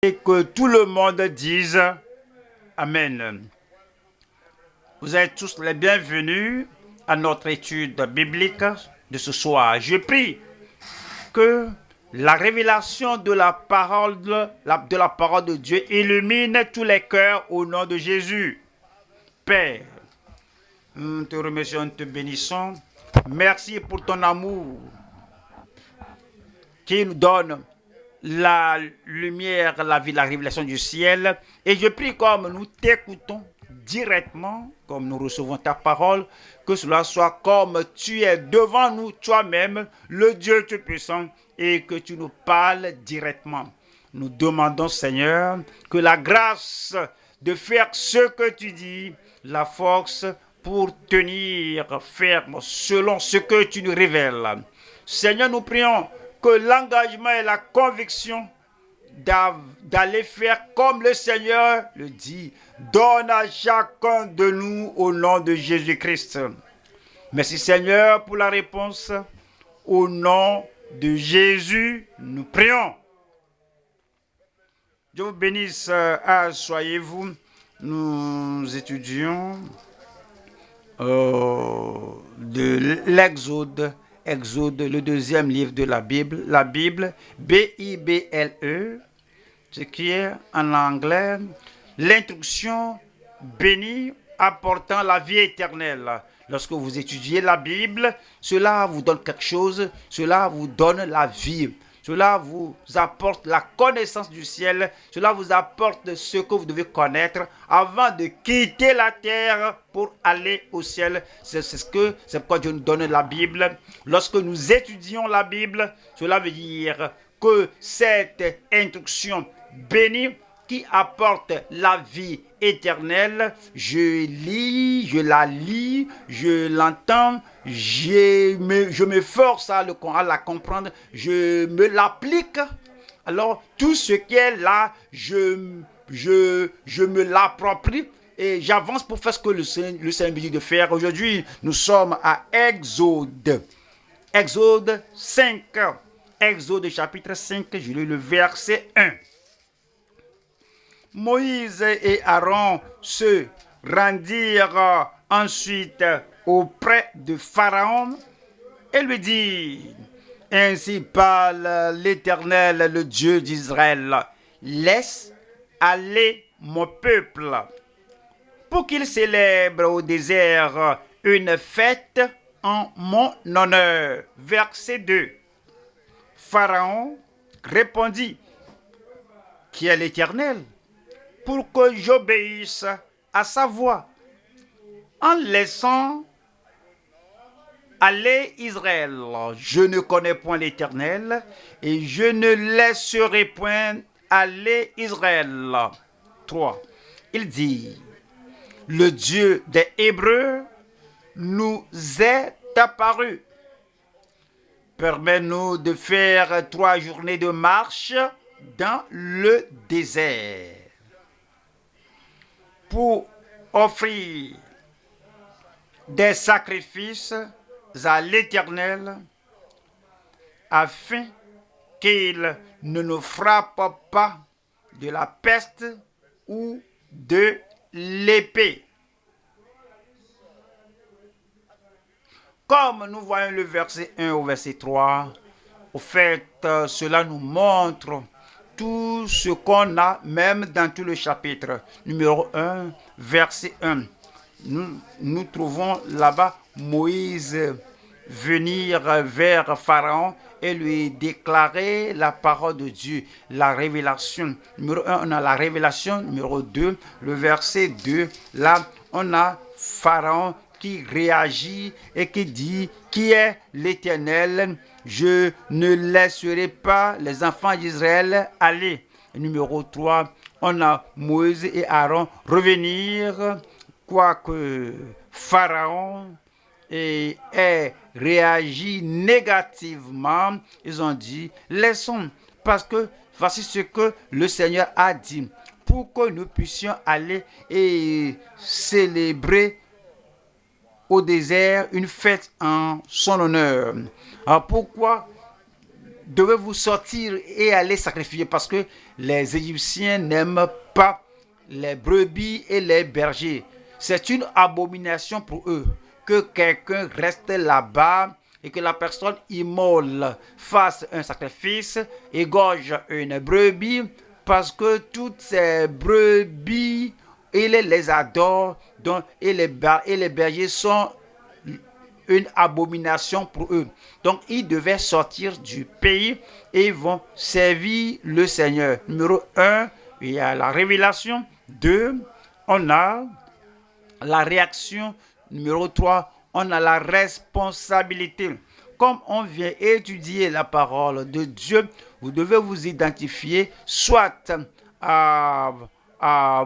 Et que tout le monde dise Amen. Vous êtes tous les bienvenus à notre étude biblique de ce soir. Je prie que la révélation de la parole de Dieu illumine tous les cœurs au nom de Jésus. Père, nous te remercions, nous te bénissons. Merci pour ton amour qui nous donne la lumière, la vie, la révélation du ciel. Et je prie comme nous t'écoutons directement, comme nous recevons ta parole, que cela soit comme tu es devant nous toi-même, le Dieu Tout-Puissant, et que tu nous parles directement. Nous demandons, Seigneur, que la grâce de faire ce que tu dis, la force pour tenir ferme selon ce que tu nous révèles. Seigneur, nous prions que l'engagement et la conviction d'aller faire comme le Seigneur le dit, donne à chacun de nous au nom de Jésus-Christ. Merci Seigneur pour la réponse. Au nom de Jésus, nous prions. Dieu vous bénisse, asseyez-vous. Nous étudions de l'Exode. Exode, le deuxième livre de la Bible, Bible, ce qui est en anglais, l'instruction bénie apportant la vie éternelle. Lorsque vous étudiez la Bible, cela vous donne quelque chose, cela vous donne la vie. Cela vous apporte la connaissance du ciel. Cela vous apporte ce que vous devez connaître avant de quitter la terre pour aller au ciel. C'est pourquoi Dieu nous donne la Bible. Lorsque nous étudions la Bible, cela veut dire que cette instruction bénie qui apporte la vie éternelle, je la lis, je l'entends, je m'efforce à la comprendre, je me l'applique. Alors, tout ce qui est là, je me l'approprie et j'avance pour faire ce que le Seigneur me dit de faire. Aujourd'hui, nous sommes à Exode. Exode 5. Exode chapitre 5, je lis le verset 1. Moïse et Aaron se rendirent ensuite auprès de Pharaon et lui dit: Ainsi parle l'Éternel, le Dieu d'Israël, laisse aller mon peuple pour qu'il célèbre au désert une fête en mon honneur. Verset 2. Pharaon répondit: Qui est l'Éternel, pour que j'obéisse à sa voix, en laissant aller Israël. Je ne connais point l'Éternel, et je ne laisserai point aller Israël. 3. Il dit: Le Dieu des Hébreux nous est apparu. Permets-nous de faire 3 journées de marche dans le désert pour offrir des sacrifices à l'Éternel, afin qu'il ne nous frappe pas de la peste ou de l'épée. Comme nous voyons le verset 1 au verset 3, au fait, cela nous montre tout ce qu'on a, même dans tout le chapitre. Numéro 1, verset 1. Nous trouvons là-bas Moïse venir vers Pharaon et lui déclarer la parole de Dieu, la révélation. Numéro 1, on a la révélation. Numéro 2, le verset 2. Là, on a Pharaon qui réagit et qui dit: Qui est l'Éternel? Je ne laisserai pas les enfants d'Israël aller. Et numéro 3, on a Moïse et Aaron revenir, quoique Pharaon ait réagi négativement. Ils ont dit: Laissons, parce que voici ce que le Seigneur a dit, pour que nous puissions aller et célébrer au désert une fête en son honneur. Alors pourquoi devez-vous sortir et aller sacrifier parce que les Égyptiens n'aiment pas les brebis et les bergers. C'est une abomination pour eux que quelqu'un reste là-bas et que la personne immole fasse un sacrifice, égorge une brebis parce que toutes ces brebis, il les adore et les bergers sont une abomination pour eux. Donc, ils devaient sortir du pays et ils vont servir le Seigneur. Numéro 1, il y a la révélation. 2, on a la réaction. Numéro 3, on a la responsabilité. Comme on vient étudier la parole de Dieu, vous devez vous identifier soit à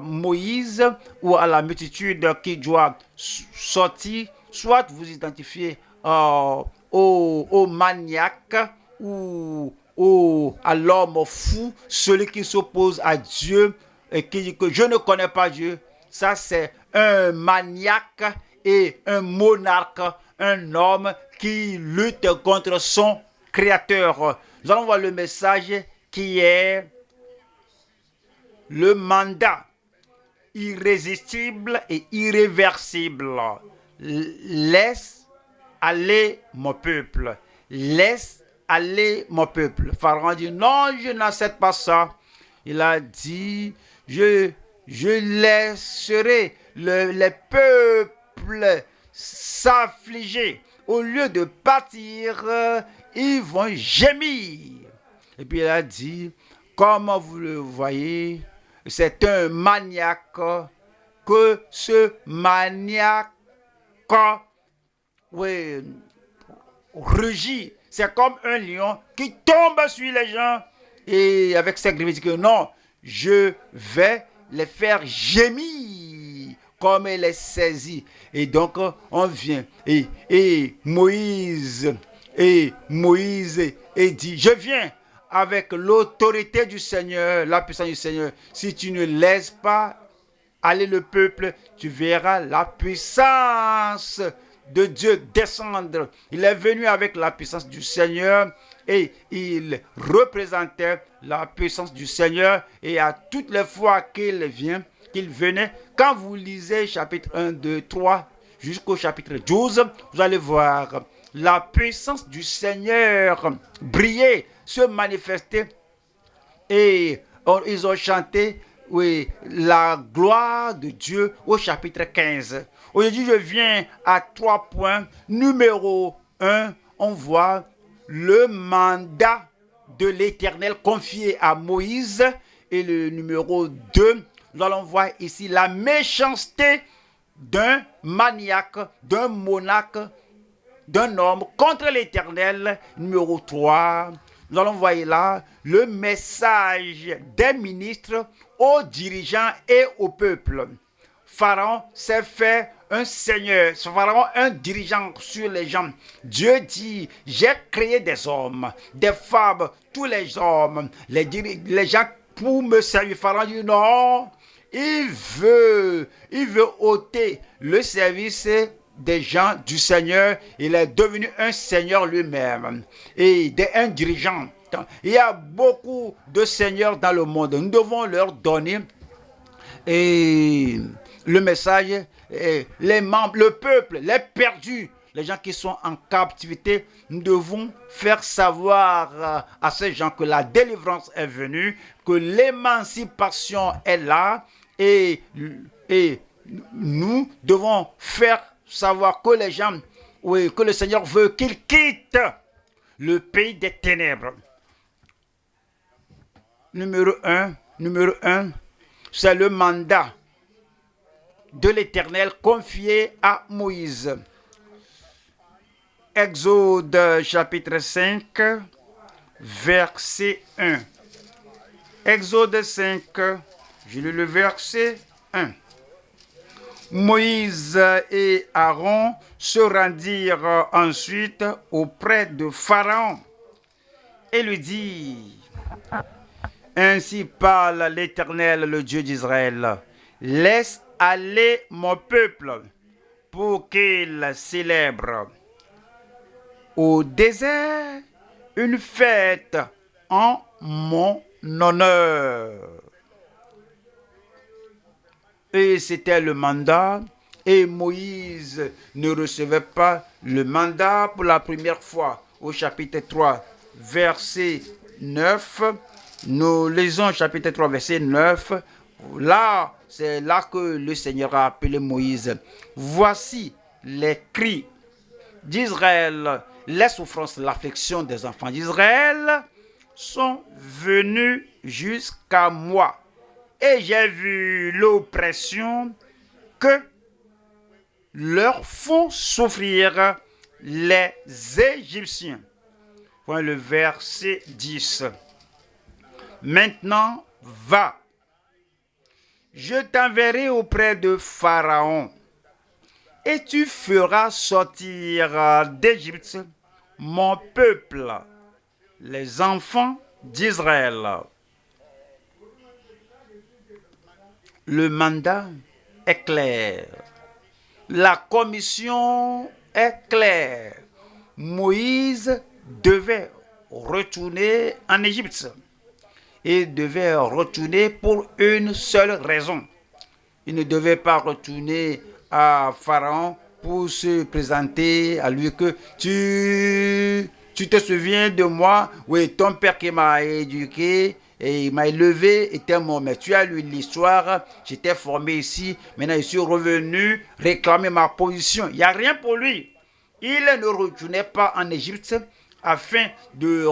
Moïse ou à la multitude qui doit sortir, soit vous identifiez au maniaque ou à l'homme fou, celui qui s'oppose à Dieu et qui dit que je ne connais pas Dieu. Ça, c'est un maniaque et un monarque, un homme qui lutte contre son créateur. Nous allons voir le message qui est le mandat irrésistible et irréversible. Laisse aller mon peuple. Laisse aller mon peuple. Pharaon dit non, je n'accepte pas ça. Il a dit je laisserai les peuples s'affliger. Au lieu de partir, ils vont gémir. Et puis il a dit, comme vous le voyez, c'est un maniaque, que ce maniaque rugit. C'est comme un lion qui tombe sur les gens et avec ses griffes, il dit que non, je vais les faire gémir comme elle est saisie. Et donc, on vient et Moïse dit, je viens avec l'autorité du Seigneur, la puissance du Seigneur. Si tu ne laisses pas aller le peuple, tu verras la puissance de Dieu descendre. Il est venu avec la puissance du Seigneur et il représentait la puissance du Seigneur. Et à toutes les fois qu'il venait, quand vous lisez chapitre 1, 2, 3 jusqu'au chapitre 12, vous allez voir la puissance du Seigneur briller, se manifester. Et ils ont chanté la gloire de Dieu au chapitre 15. Aujourd'hui, je viens à 3 points. Numéro 1, on voit le mandat de l'Éternel confié à Moïse. Et le numéro 2, nous allons voir ici la méchanceté d'un maniaque, d'un monarque, d'un homme contre l'Éternel. Numéro 3, nous allons voir là le message des ministres aux dirigeants et au peuple. Pharaon s'est fait un seigneur, Pharaon un dirigeant sur les gens. Dieu dit, j'ai créé des hommes, des femmes, tous les hommes, les gens pour me servir. Pharaon dit non, il veut ôter le service des gens du Seigneur. Il est devenu un seigneur lui-même et un dirigeant. Il y a beaucoup de seigneurs dans le monde. Nous devons leur donner le message, les membres, le peuple, les perdus, les gens qui sont en captivité. Nous devons faire savoir à ces gens que la délivrance est venue, que l'émancipation est là et nous devons faire savoir que les gens, que le Seigneur veut qu'ils quittent le pays des ténèbres. Numéro 1, c'est le mandat de l'Éternel confié à Moïse. Exode chapitre 5, verset 1. Exode 5, je lis le verset 1. Moïse et Aaron se rendirent ensuite auprès de Pharaon et lui dit: ainsi parle l'Éternel, le Dieu d'Israël. Laisse aller mon peuple pour qu'il célèbre au désert une fête en mon honneur. Et c'était le mandat. Et Moïse ne recevait pas le mandat pour la première fois. Au chapitre 3, verset 9, nous lisons chapitre 3, verset 9. Là, c'est là que le Seigneur a appelé Moïse. Voici les cris d'Israël, les souffrances, l'affliction des enfants d'Israël sont venues jusqu'à moi. Et j'ai vu l'oppression que leur font souffrir les Égyptiens. Voilà le verset 10. Maintenant, va. Je t'enverrai auprès de Pharaon et tu feras sortir d'Égypte mon peuple, les enfants d'Israël. Le mandat est clair. La commission est claire. Moïse devait retourner en Égypte. Il devait retourner pour une seule raison. Il ne devait pas retourner à Pharaon pour se présenter à lui que tu te souviens de moi, oui, ton père qui m'a éduqué et il m'a élevé était mort, mais tu as lu l'histoire, j'étais formé ici, maintenant je suis revenu réclamer ma position. Il n'y a rien pour lui. Il ne retournait pas en Égypte afin de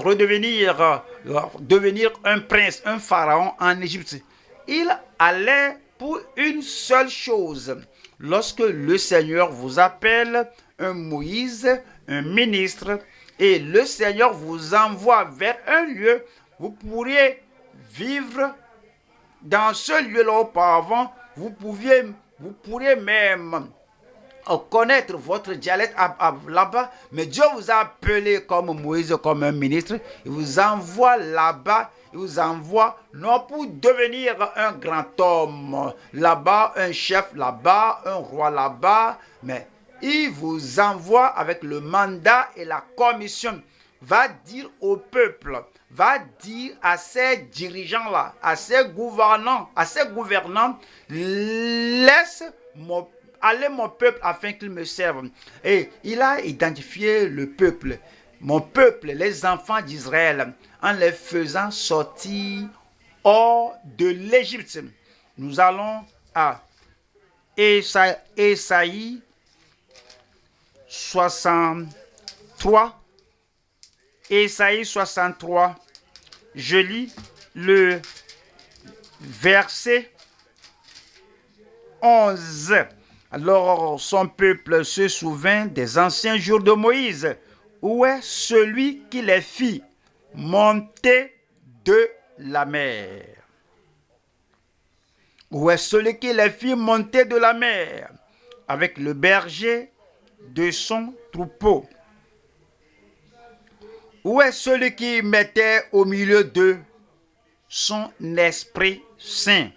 devenir un prince, un pharaon en Égypte. Il allait pour une seule chose. Lorsque le Seigneur vous appelle un Moïse, un ministre, et le Seigneur vous envoie vers un lieu, vous pourriez vivre dans ce lieu-là auparavant, vous pourriez même connaître votre dialecte là-bas, mais Dieu vous a appelé comme Moïse, comme un ministre, il vous envoie là-bas, il vous envoie non pour devenir un grand homme là-bas, un chef là-bas, un roi là-bas, mais il vous envoie avec le mandat et la commission. Va dire au peuple, va dire à ces dirigeants-là, à ces gouvernants, laisse allez mon peuple afin qu'il me serve. Et il a identifié le peuple, mon peuple, les enfants d'Israël, en les faisant sortir hors de l'Égypte. Nous allons à Ésaïe 63. Ésaïe 63. Je lis le verset 11. Alors son peuple se souvint des anciens jours de Moïse. Où est celui qui les fit monter de la mer? Où est celui qui les fit monter de la mer avec le berger de son troupeau? Où est celui qui mettait au milieu d'eux son Esprit Saint?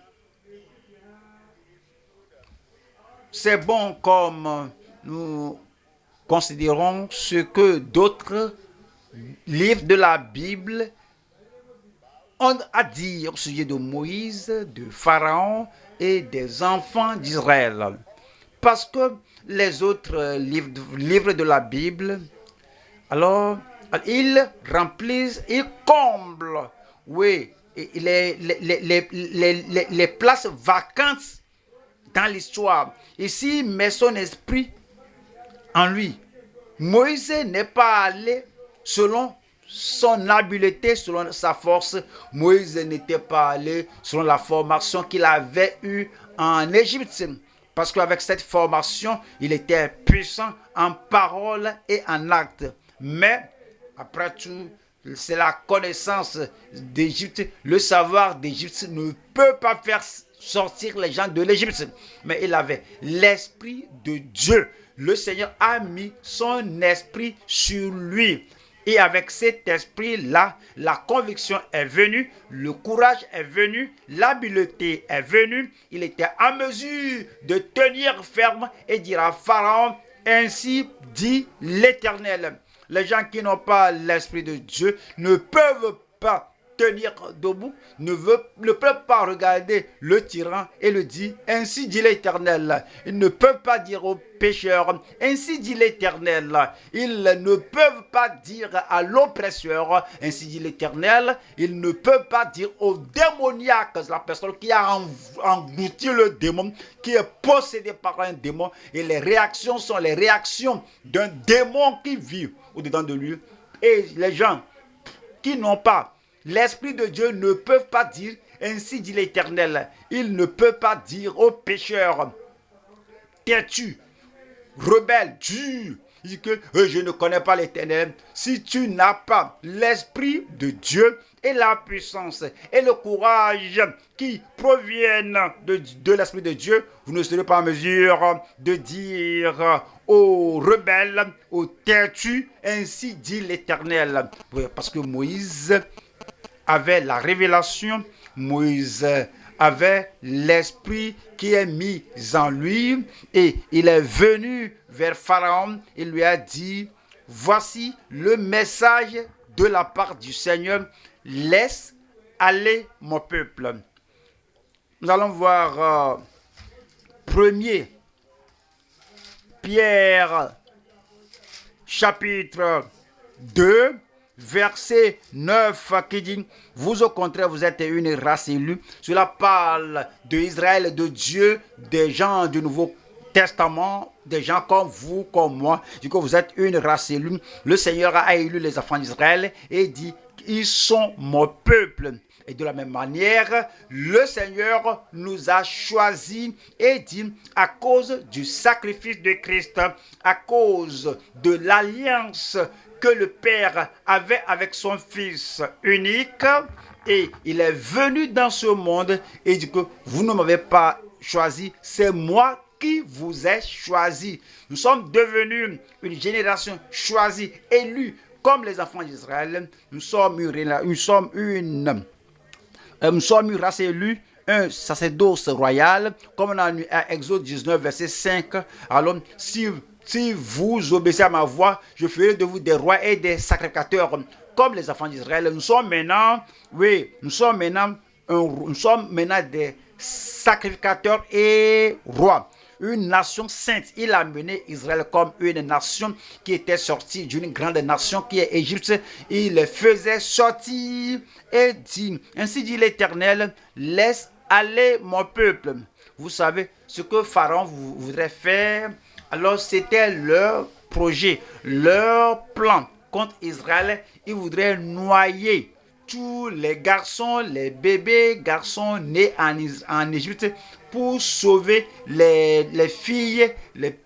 C'est bon comme nous considérons ce que d'autres livres de la Bible ont à dire au sujet de Moïse, de Pharaon et des enfants d'Israël. Parce que les autres livres de la Bible, alors, ils remplissent, ils comblent, oui, les places vacantes dans l'histoire. Ici, il met son esprit en lui. Moïse n'est pas allé selon son habileté, selon sa force. Moïse n'était pas allé selon la formation qu'il avait eue en Égypte. Parce qu'avec cette formation, il était puissant en parole et en acte. Mais, après tout, c'est la connaissance d'Égypte. Le savoir d'Égypte ne peut pas faire sortir les gens de l'Égypte. Mais il avait l'Esprit de Dieu. Le Seigneur a mis son esprit sur lui. Et avec cet esprit-là, la conviction est venue, le courage est venu, l'habileté est venue. Il était en mesure de tenir ferme et dire à Pharaon, ainsi dit l'Éternel. Les gens qui n'ont pas l'Esprit de Dieu ne peuvent pas tenir debout, ne peuvent pas regarder le tyran et le dire, ainsi dit l'Éternel. Ils ne peuvent pas dire aux pécheurs, ainsi dit l'Éternel. Ils ne peuvent pas dire à l'oppresseur, ainsi dit l'Éternel. Ils ne peuvent pas dire au démoniaque, la personne qui a englouti le démon, qui est possédé par un démon. Et les réactions sont les réactions d'un démon qui vit au-dedans de lui. Et les gens qui n'ont pas l'Esprit de Dieu ne peuvent pas dire, ainsi dit l'Éternel. Ils ne peuvent pas dire aux pécheurs, tais-tu, rebelle, dur. Il dit que je ne connais pas l'Éternel. Si tu n'as pas l'Esprit de Dieu et la puissance et le courage qui proviennent de l'Esprit de Dieu, vous ne serez pas en mesure de dire aux rebelles, aux têtus, ainsi dit l'Éternel. Parce que Moïse avait la révélation, Moïse avait l'esprit qui est mis en lui et il est venu vers Pharaon. Il lui a dit, voici le message de la part du Seigneur, laisse aller mon peuple. Nous allons voir 1er Pierre chapitre 2 verset 9 qui dit, vous au contraire, vous êtes une race élue. Cela parle d'Israël, de Dieu, des gens du Nouveau Testament, des gens comme vous, comme moi. Du coup, vous êtes une race élue. Le Seigneur a élu les enfants d'Israël et dit, ils sont mon peuple. Et de la même manière, le Seigneur nous a choisis et dit, à cause du sacrifice de Christ, à cause de l'alliance que le Père avait avec son Fils unique, et il est venu dans ce monde et dit que vous ne m'avez pas choisi, c'est moi qui vous ai choisi. Nous sommes devenus une génération choisie, élue comme les enfants d'Israël. Nous sommes une race élue, un sacerdoce royal, comme on a lu à Exode 19, verset 5. Alors, si vous obéissez à ma voix, je ferai de vous des rois et des sacrificateurs, comme les enfants d'Israël. Nous sommes maintenant des sacrificateurs et rois. Une nation sainte. Il a mené Israël comme une nation qui était sortie d'une grande nation qui est Égypte. Il les faisait sortir et dit, ainsi dit l'Éternel, laisse aller mon peuple. Vous savez ce que Pharaon voudrait faire. Alors c'était leur projet, leur plan contre Israël. Ils voudraient noyer tous les garçons, les bébés garçons nés en Égypte pour sauver les filles, les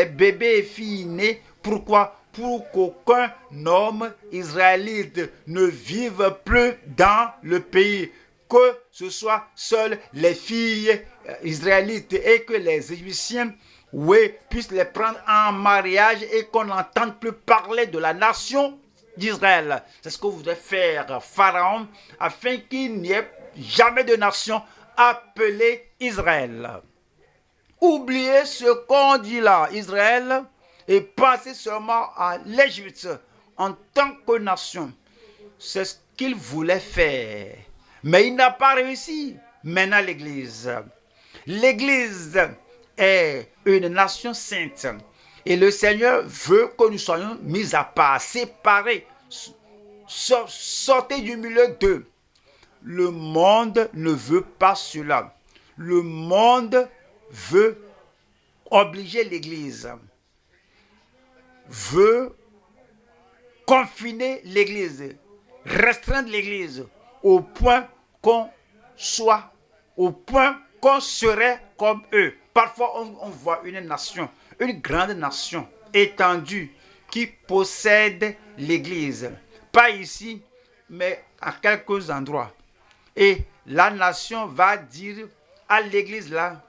bébés et filles nés. Pourquoi? Pour qu'aucun homme israélite ne vive plus dans le pays. Que ce soit seules les filles israélites et que les Égyptiens puissent les prendre en mariage et qu'on n'entende plus parler de la nation d'Israël. C'est ce que voudrait faire Pharaon afin qu'il n'y ait jamais de nation appelée Israël. Oubliez ce qu'on dit là, Israël, et pensez seulement à l'Égypte en tant que nation. C'est ce qu'il voulait faire. Mais il n'a pas réussi. Maintenant, l'Église. L'Église est une nation sainte. Et le Seigneur veut que nous soyons mis à part, séparés. Sortez du milieu d'eux. Le monde ne veut pas cela. Le monde veut obliger l'Église. Veut confiner l'Église. Restreindre l'Église au point qu'on soit, au point qu'on serait comme eux. Parfois, on voit une nation, une grande nation étendue qui possède l'Église. Pas ici, mais à quelques endroits. Et la nation va dire à l'Église là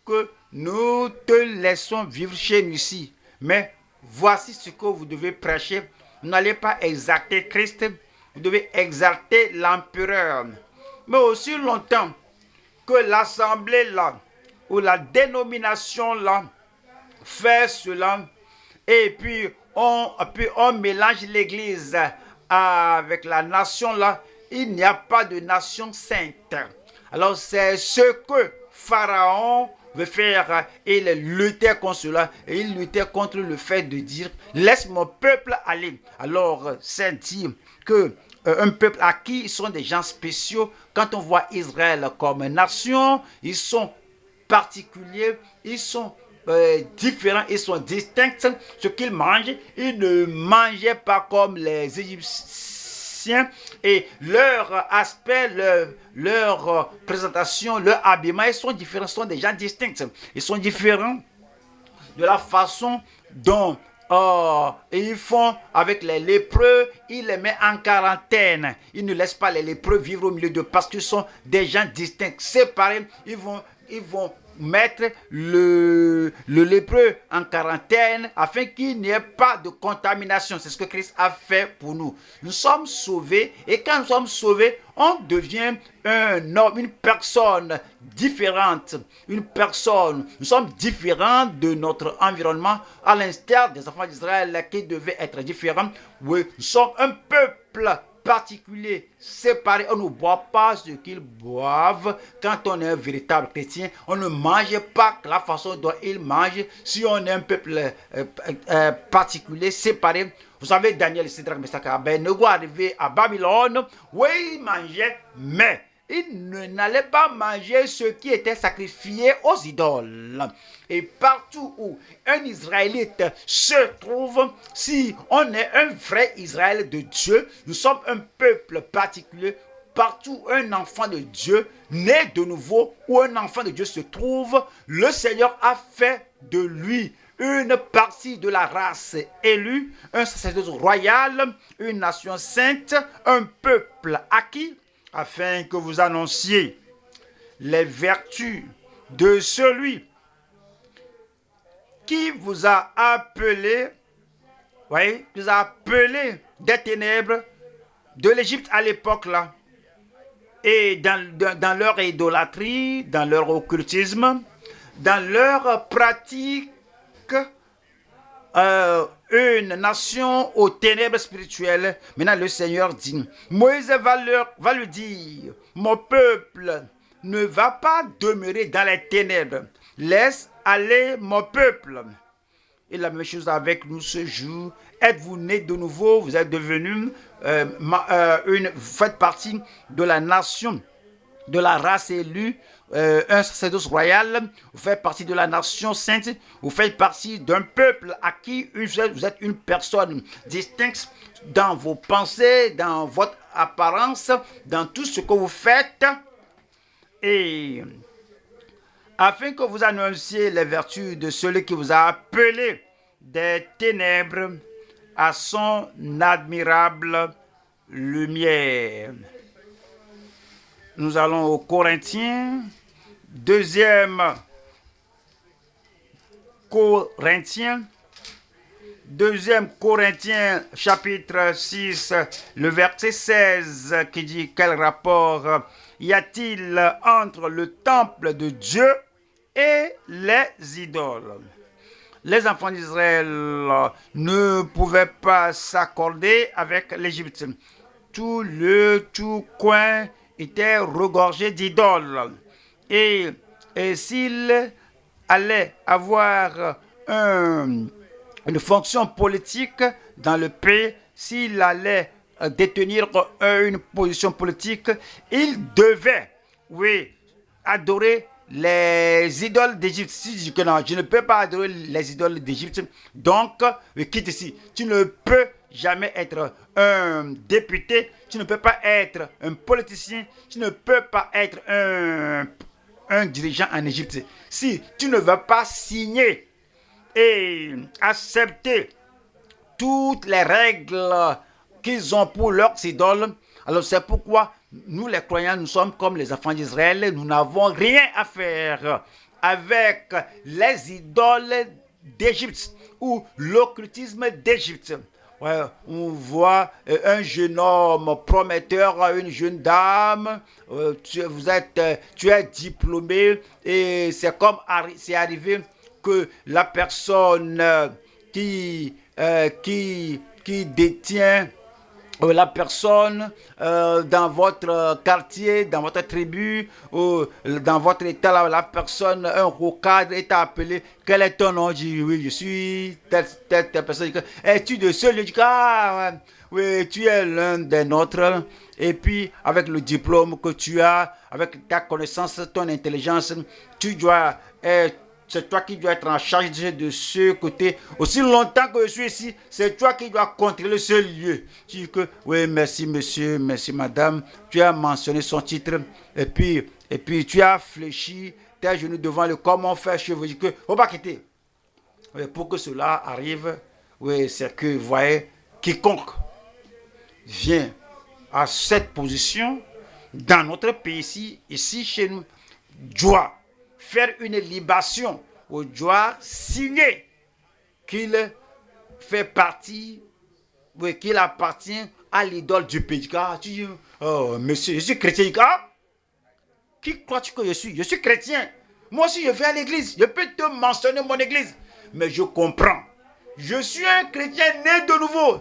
que nous te laissons vivre chez nous ici. Mais voici ce que vous devez prêcher. Vous n'allez pas exalter Christ, vous devez exalter l'empereur. Mais aussi longtemps que l'assemblée là, ou la dénomination là, fait cela, Et puis on mélange l'Église avec la nation là. Il n'y a pas de nation sainte. Alors c'est ce que Pharaon veut faire. Il luttait contre cela. Et il luttait contre le fait de dire laisse mon peuple aller. Alors c'est dire que un peuple acquis, ils sont des gens spéciaux. Quand on voit Israël comme nation, ils sont particuliers, ils sont différents, ils sont distincts. Ce qu'ils mangent, ils ne mangeaient pas comme les Égyptiens. Et leur aspect, leur présentation, leur habillement, ils sont différents, ils sont des gens distincts. Ils sont différents de la façon dont ils font avec les lépreux. Ils les mettent en quarantaine. Ils ne laissent pas les lépreux vivre au milieu d'eux parce qu'ils sont des gens distincts, séparés. Ils vont mettre le lépreux en quarantaine afin qu'il n'y ait pas de contamination. C'est ce que Christ a fait pour nous. Nous sommes sauvés et quand nous sommes sauvés, on devient un homme, une personne différente. Nous sommes différents de notre environnement à l'instar des enfants d'Israël qui devaient être différents. Oui, nous sommes un peuple particulier, séparé. On ne boit pas ce qu'ils boivent. Quand on est un véritable chrétien, on ne mange pas la façon dont ils mangent. Si on est un peuple particulier, séparé. Vous savez, Daniel, Sédrac, Meshach et Abednego arrivaient à Babylone. Oui, ils mangeaient, mais ils n'allaient pas manger ce qui était sacrifié aux idoles. Et partout où un Israélite se trouve, si on est un vrai Israël de Dieu, nous sommes un peuple particulier. Partout où un enfant de Dieu, né de nouveau, où un enfant de Dieu se trouve, le Seigneur a fait de lui une partie de la race élue, un sacerdoce royal, une nation sainte, un peuple acquis, afin que vous annonciez les vertus de celui qui vous a appelé, voyez, vous a appelé des ténèbres de l'Égypte à l'époque là, et dans leur idolâtrie, dans leur occultisme, dans leur pratique, une nation aux ténèbres spirituelles. Maintenant le Seigneur dit, Moïse va lui dire, mon peuple ne va pas demeurer dans les ténèbres, laisse aller mon peuple. Et la même chose avec nous ce jour. Êtes-vous nés de nouveau? Vous êtes devenus vous faites partie de la nation, de la race élue, un sacerdoce royal. Vous faites partie de la nation sainte. Vous faites partie d'un peuple à qui vous êtes une personne distincte dans vos pensées, dans votre apparence, dans tout ce que vous faites. Et afin que vous annonciez les vertus de celui qui vous a appelé des ténèbres à son admirable lumière. Nous allons aux Corinthiens, deuxième Corinthiens chapitre 6, le verset 16 qui dit quel rapport y a-t-il entre le temple de Dieu et les idoles? Les enfants d'Israël ne pouvaient pas s'accorder avec l'Égypte. Tout coin était regorgé d'idoles. Et s'il allait avoir une fonction politique dans le pays, s'il allait détenir une position politique, il devait, oui, adorer les idoles d'Égypte. Si je dis que non, je ne peux pas adorer les idoles d'Égypte, donc quitte ici. Tu ne peux jamais être un député, tu ne peux pas être un politicien, tu ne peux pas être un dirigeant en Égypte. Si tu ne veux pas signer et accepter toutes les règles qu'ils ont pour leurs idoles, alors c'est pourquoi nous les croyants, nous sommes comme les enfants d'Israël, nous n'avons rien à faire avec les idoles d'Égypte ou l'occultisme d'Égypte. Ouais, on voit un jeune homme prometteur, une jeune dame, tu es diplômé et c'est arrivé que la personne qui détient la personne dans votre quartier, dans votre tribu, ou dans votre état, la personne, un rocade est appelé. Quel est ton nom? Je dis, oui, je suis telle personne. Es-tu de ce lieu? Je dis, ah, oui, tu es l'un des nôtres. Et puis, avec le diplôme que tu as, avec ta connaissance, ton intelligence, tu dois c'est toi qui dois être en charge de ce côté. Aussi longtemps que je suis ici, c'est toi qui dois contrôler ce lieu. Tu dis que, oui, merci monsieur, merci madame. Tu as mentionné son titre. Et puis tu as fléchi tes genoux devant le comment faire cheveux. Je dis que, faut pas quitter. Oui, pour que cela arrive, oui, c'est que, vous voyez, quiconque vient à cette position, dans notre pays ici chez nous, doit faire une libation ou doit signer qu'il fait partie, oui, qu'il appartient à l'idole du pays. Ah, tu dis, oh monsieur, je suis chrétien. Ah, qui crois-tu que je suis? Je suis chrétien. Moi aussi, je vais à l'église. Je peux te mentionner mon église. Mais je comprends. Je suis un chrétien né de nouveau.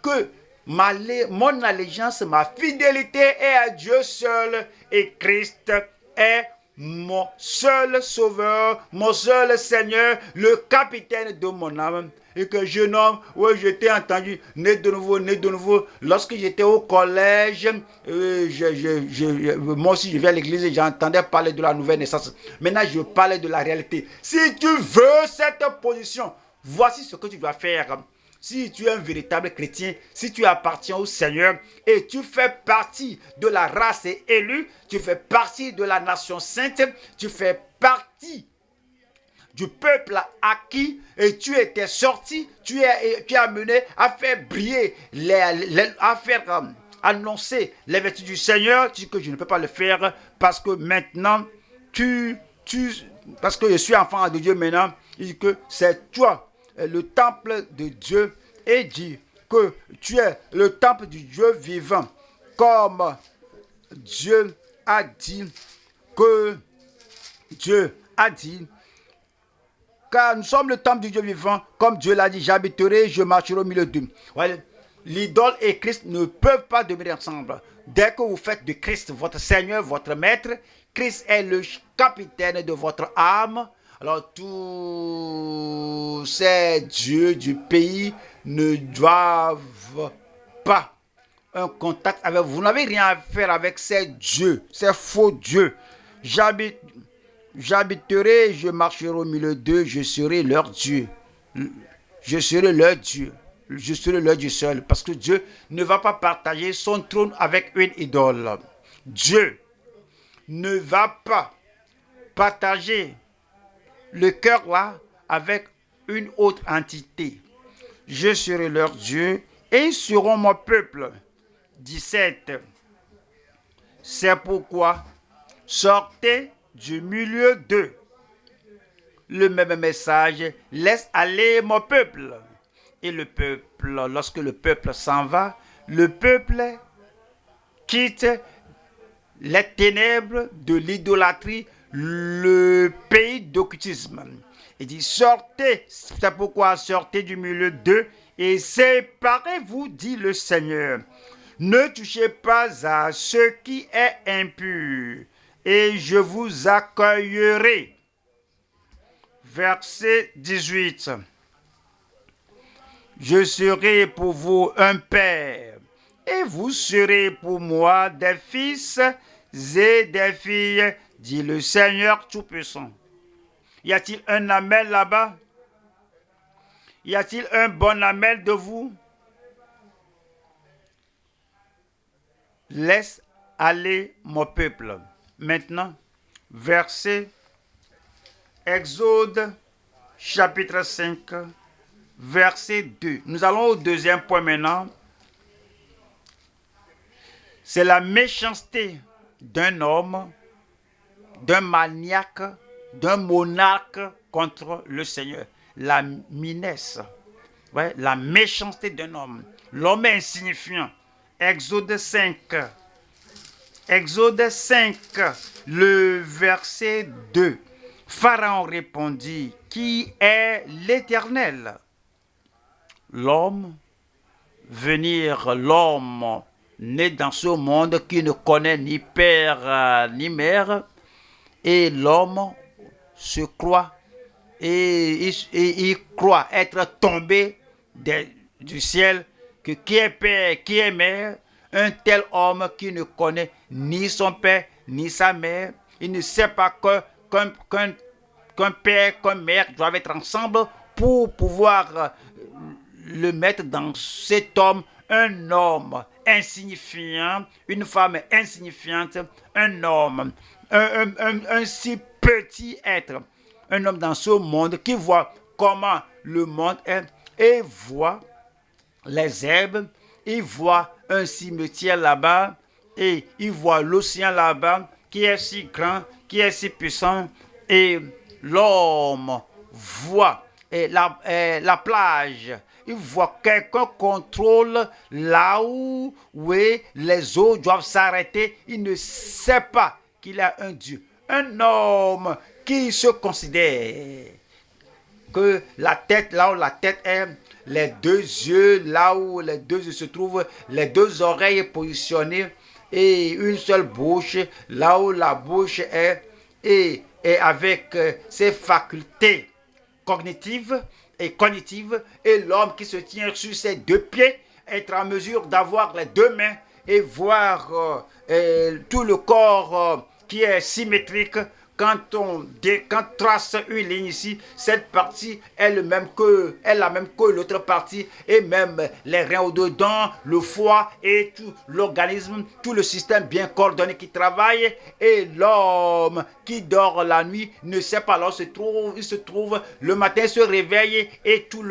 Que mon allégeance, ma fidélité est à Dieu seul et Christ est mon seul sauveur, mon seul Seigneur, le capitaine de mon âme. Et que jeune homme, oui, je t'ai entendu, né de nouveau. Lorsque j'étais au collège, moi aussi je vais à l'église et j'entendais parler de la nouvelle naissance. Maintenant, je parlais de la réalité. Si tu veux cette position, voici ce que tu dois faire. Si tu es un véritable chrétien, si tu appartiens au Seigneur et tu fais partie de la race élue, tu fais partie de la nation sainte, tu fais partie du peuple acquis et tu étais sorti, tu es amené à faire briller, à faire annoncer les vertus du Seigneur. Tu dis que je ne peux pas le faire parce que maintenant, parce que je suis enfant de Dieu maintenant, il dit que c'est toi le temple de Dieu et dit que tu es le temple du Dieu vivant, comme Dieu a dit car nous sommes le temple du Dieu vivant, comme Dieu l'a dit, j'habiterai, je marcherai au milieu d'eux. Ouais, l'idole et Christ ne peuvent pas demeurer ensemble. Dès que vous faites de Christ votre Seigneur, votre Maître, Christ est le capitaine de votre âme. Alors tous ces dieux du pays ne doivent pas un contact avec vous. Vous n'avez rien à faire avec ces dieux, ces faux dieux. J'habiterai, je marcherai au milieu d'eux, je serai leur Dieu. Je serai leur Dieu. Je serai leur Dieu seul. Parce que Dieu ne va pas partager son trône avec une idole. Dieu ne va pas partager le cœur là avec une autre entité. Je serai leur Dieu et ils seront mon peuple. 17. C'est pourquoi sortez du milieu d'eux. Le même message, laisse aller mon peuple. Et le peuple, lorsque le peuple s'en va, le peuple quitte les ténèbres de l'idolâtrie, le pays d'occultisme. Il dit, sortez, c'est pourquoi sortez du milieu d'eux et séparez-vous, dit le Seigneur. Ne touchez pas à ce qui est impur et je vous accueillerai. Verset 18. Je serai pour vous un père et vous serez pour moi des fils et des filles, dit le Seigneur Tout-Puissant. Y a-t-il un amen là-bas? Y a-t-il un bon amen de vous? Laisse aller mon peuple. Maintenant, verset Exode, chapitre 5, verset 2. Nous allons au deuxième point maintenant. C'est la méchanceté d'un homme, d'un maniaque, d'un monarque contre le Seigneur. La minesse, ouais, la méchanceté d'un homme. L'homme insignifiant. Exode 5. Exode 5, le verset 2. Pharaon répondit, qui est l'Éternel? l'homme, l'homme né dans ce monde qui ne connaît ni père ni mère, et l'homme se croit et il croit être tombé du ciel, que qui est père, qui est mère, un tel homme qui ne connaît ni son père ni sa mère, il ne sait pas qu'un père, qu'une mère doivent être ensemble pour pouvoir le mettre dans cet homme, un homme insignifiant, une femme insignifiante, un homme, un si petit être, un homme dans ce monde qui voit comment le monde est et voit les herbes, il voit un cimetière là-bas et il voit l'océan là-bas qui est si grand, qui est si puissant, et l'homme voit la plage. Il voit quelqu'un contrôle là où les eaux doivent s'arrêter. Il ne sait pas qu'il y a un Dieu. Un homme qui se considère que la tête, là où la tête est, les deux yeux, là où les deux yeux se trouvent, les deux oreilles positionnées, et une seule bouche, là où la bouche est, et avec ses facultés cognitives, et l'homme qui se tient sur ses deux pieds, être en mesure d'avoir les deux mains et voir tout le corps qui est symétrique. Quand on trace une ligne ici, cette partie est la même que l'autre partie, et même les reins au-dedans, le foie et tout l'organisme, tout le système bien coordonné qui travaille, et l'homme qui dort la nuit ne sait pas là où il se trouve, le matin il se réveille et tous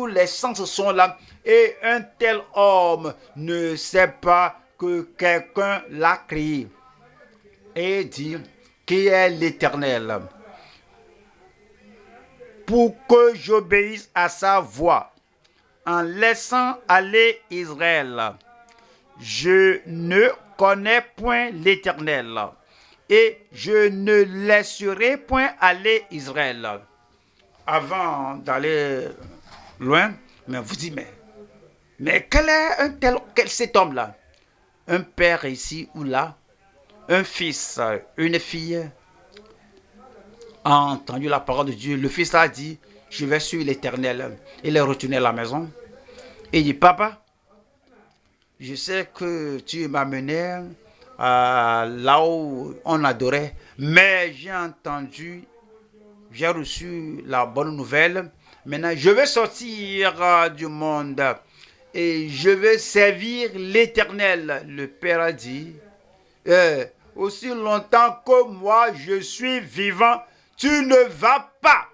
les sens sont là, et un tel homme ne sait pas que quelqu'un l'a créé et dit qui est l'Éternel, pour que j'obéisse à sa voix, en laissant aller Israël. Je ne connais point l'Éternel, et je ne laisserai point aller Israël. Avant d'aller loin, mais vous dites, mais quel est cet homme-là? Un père ici ou là, un fils, une fille a entendu la parole de Dieu. Le fils a dit, je vais suivre l'Éternel. Il est retourné à la maison. Et il dit, papa, je sais que tu m'as mené là où on adorait, mais j'ai reçu la bonne nouvelle. Maintenant, je vais sortir du monde et je vais servir l'Éternel. Le père a dit, aussi longtemps que moi je suis vivant, tu ne vas pas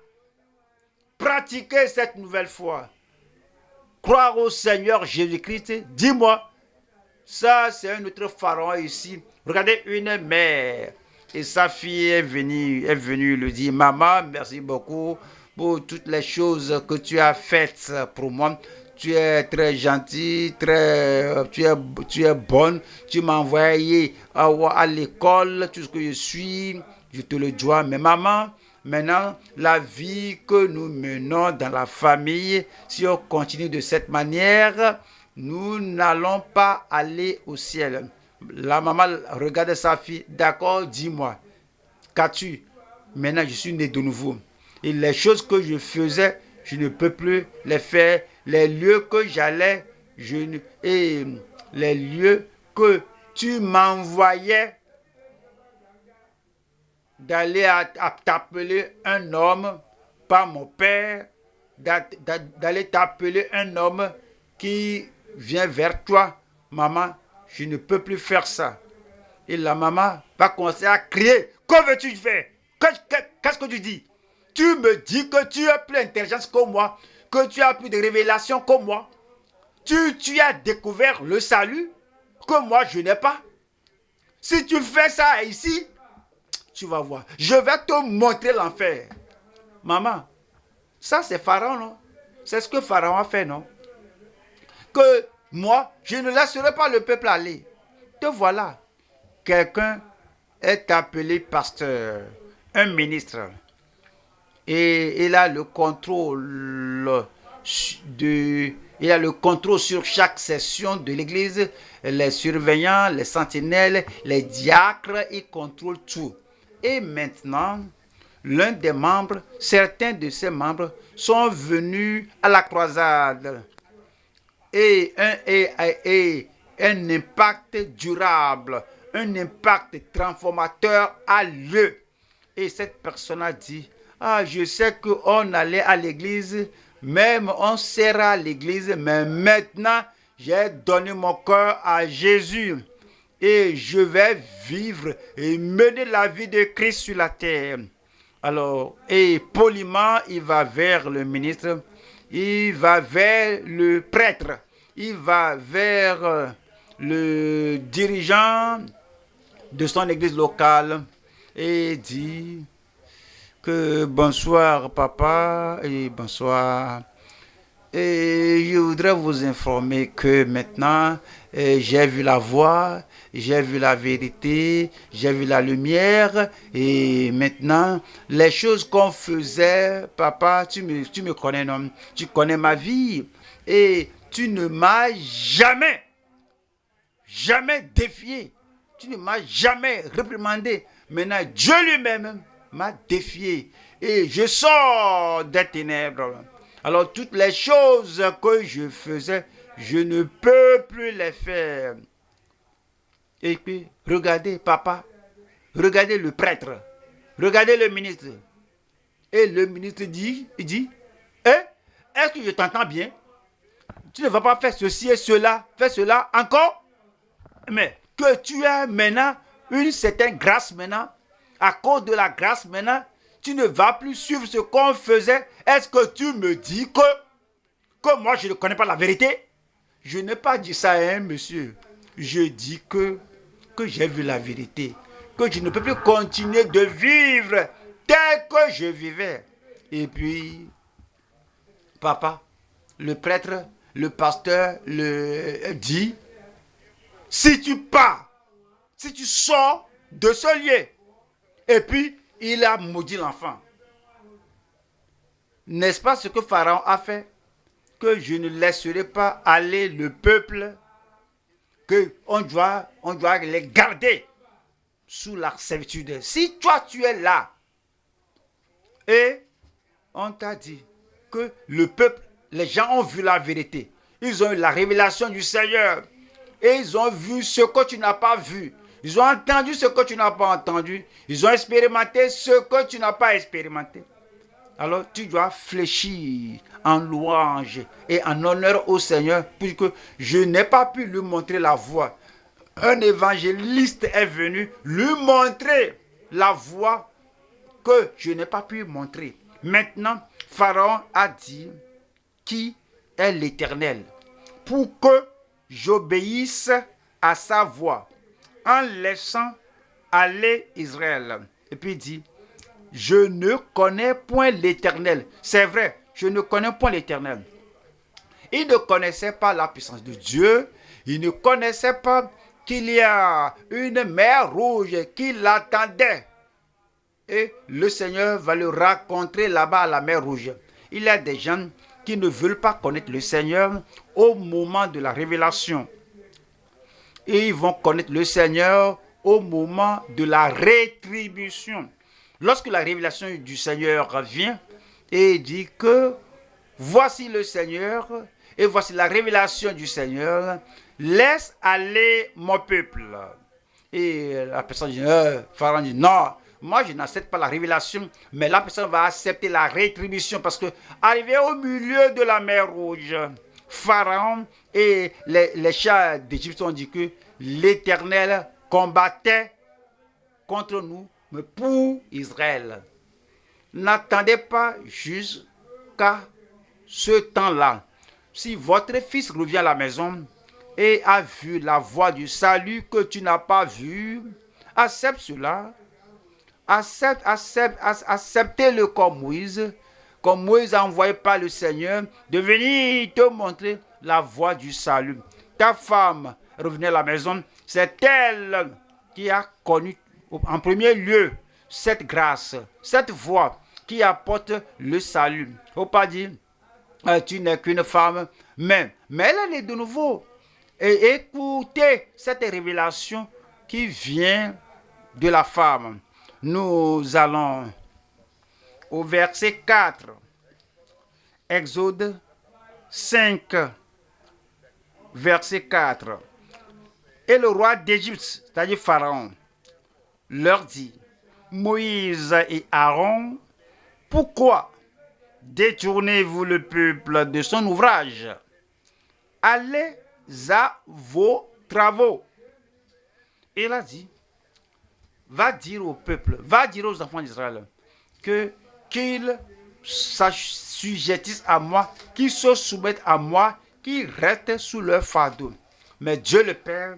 pratiquer cette nouvelle foi. Croire au Seigneur Jésus-Christ, dis-moi, ça c'est un autre pharaon ici. Regardez une mère et sa fille est venue lui dire, maman, merci beaucoup pour toutes les choses que tu as faites pour moi. Tu es très gentil, tu es bonne. Tu m'as envoyé à l'école, tout ce que je suis, je te le dois. Mais maman, maintenant, la vie que nous menons dans la famille, si on continue de cette manière, nous n'allons pas aller au ciel. La maman regarde sa fille, d'accord, dis-moi, qu'as-tu? Maintenant, je suis né de nouveau. Et les choses que je faisais, je ne peux plus les faire. Les lieux que j'allais, et les lieux que tu m'envoyais d'aller à t'appeler un homme, pas mon père, d'aller t'appeler un homme qui vient vers toi. Maman, je ne peux plus faire ça. Et la maman va commencer à crier. Que veux-tu faire? Qu'est-ce que tu dis? Tu me dis que tu as plus d'intelligence que moi, que tu as plus de révélation que moi. Tu as découvert le salut que moi je n'ai pas. Si tu fais ça ici, tu vas voir. Je vais te montrer l'enfer. Maman, ça c'est Pharaon, non? C'est ce que Pharaon a fait, non? Que moi, je ne laisserai pas le peuple aller. Te voilà. Quelqu'un est appelé pasteur, un ministre. Et il a le contrôle Il a le contrôle sur chaque session de l'église, les surveillants, les sentinelles, les diacres, il contrôle tout. Et maintenant, l'un des membres, certains de ces membres sont venus à la croisade. Et un impact durable, un impact transformateur a lieu. Et cette personne a dit, ah, je sais qu'on allait à l'église, même on sera à l'église, mais maintenant, j'ai donné mon cœur à Jésus. Et je vais vivre et mener la vie de Christ sur la terre. Alors, et poliment, il va vers le ministre, il va vers le prêtre, il va vers le dirigeant de son église locale et dit que bonsoir papa et bonsoir. Et je voudrais vous informer que maintenant, j'ai vu la voix, j'ai vu la vérité, j'ai vu la lumière. Et maintenant, les choses qu'on faisait, papa, tu me connais, non? Tu connais ma vie. Et tu ne m'as jamais défié. Tu ne m'as jamais réprimandé. Maintenant, Dieu lui-même m'a défié. Et je sors des ténèbres. Alors toutes les choses que je faisais, je ne peux plus les faire. Et puis, regardez papa, regardez le prêtre, regardez le ministre. Et le ministre dit, est-ce que je t'entends bien? Tu ne vas pas faire ceci et cela, faire cela encore? Mais que tu as maintenant une certaine grâce maintenant, à cause de la grâce maintenant, tu ne vas plus suivre ce qu'on faisait. Est-ce que tu me dis que moi je ne connais pas la vérité? Je n'ai pas dit ça, hein, monsieur. Je dis que j'ai vu la vérité. Que je ne peux plus continuer de vivre tel que je vivais. Et puis, papa, le prêtre, le pasteur dit, si tu pars, si tu sors de ce lieu, et puis il a maudit l'enfant. N'est-ce pas ce que Pharaon a fait? Que je ne laisserai pas aller le peuple, qu'on doit les garder sous la servitude. Si toi tu es là, et on t'a dit que le peuple, les gens ont vu la vérité, ils ont eu la révélation du Seigneur, et ils ont vu ce que tu n'as pas vu. Ils ont entendu ce que tu n'as pas entendu. Ils ont expérimenté ce que tu n'as pas expérimenté. Alors tu dois fléchir en louange et en honneur au Seigneur, puisque je n'ai pas pu lui montrer la voie. Un évangéliste est venu lui montrer la voie que je n'ai pas pu montrer. Maintenant, Pharaon a dit, qui est l'Éternel, pour que j'obéisse à sa voix, en laissant aller Israël. Et puis il dit, je ne connais point l'Éternel. C'est vrai, je ne connais point l'Éternel. Il ne connaissait pas la puissance de Dieu. Il ne connaissait pas qu'il y a une mer rouge qui l'attendait. Et le Seigneur va le rencontrer là-bas à la mer rouge. Il y a des gens qui ne veulent pas connaître le Seigneur au moment de la révélation. Et ils vont connaître le Seigneur au moment de la rétribution. Lorsque la révélation du Seigneur vient et dit que voici le Seigneur et voici la révélation du Seigneur, laisse aller mon peuple. Et la personne dit, Pharaon dit, non, moi je n'accepte pas la révélation, mais la personne va accepter la rétribution parce que arrivé au milieu de la mer Rouge, Pharaon et les chars d'Égypte ont dit que l'Éternel combattait contre nous, mais pour Israël. N'attendez pas jusqu'à ce temps-là. Si votre fils revient à la maison et a vu la voie du salut que tu n'as pas vue, accepte cela. Acceptez-le comme Moïse a envoyé par le Seigneur, de venir te montrer la voie du salut. Ta femme revenait à la maison, c'est elle qui a connu en premier lieu cette grâce, cette voie qui apporte le salut. Faut pas dire, tu n'es qu'une femme, Mais elle est née de nouveau. Et écoutez cette révélation qui vient de la femme. Nous allons au verset 4. Exode 5, verset 4. Et le roi d'Égypte, c'est-à-dire Pharaon, leur dit, Moïse et Aaron, pourquoi détournez-vous le peuple de son ouvrage? Allez à vos travaux. Et il a dit, va dire au peuple, va dire aux enfants d'Israël qu'ils s'assujettissent à moi, qu'ils se soumettent à moi, qu'ils restent sous leur fardeau. Mais Dieu le Père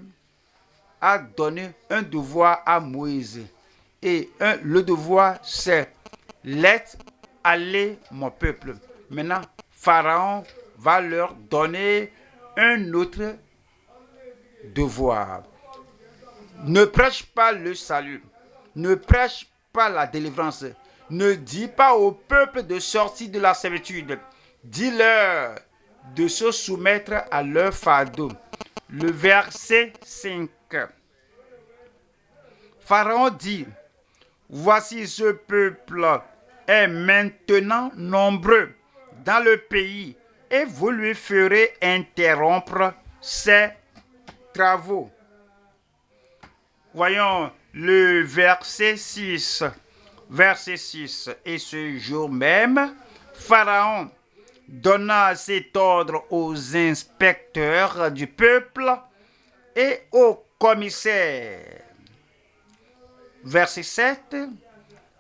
a donné un devoir à Moïse. Et le devoir, c'est laisse aller mon peuple. Maintenant, Pharaon va leur donner un autre devoir. Ne prêche pas le salut. Ne prêche pas la délivrance. Ne dis pas au peuple de sortir de la servitude. Dis-leur de se soumettre à leur fardeau. Le verset 5. Pharaon dit, voici ce peuple est maintenant nombreux dans le pays et vous lui ferez interrompre ses travaux. Voyons le verset 6. Verset 6. Et ce jour même, Pharaon donna cet ordre aux inspecteurs du peuple et aux commissaires. Verset 7.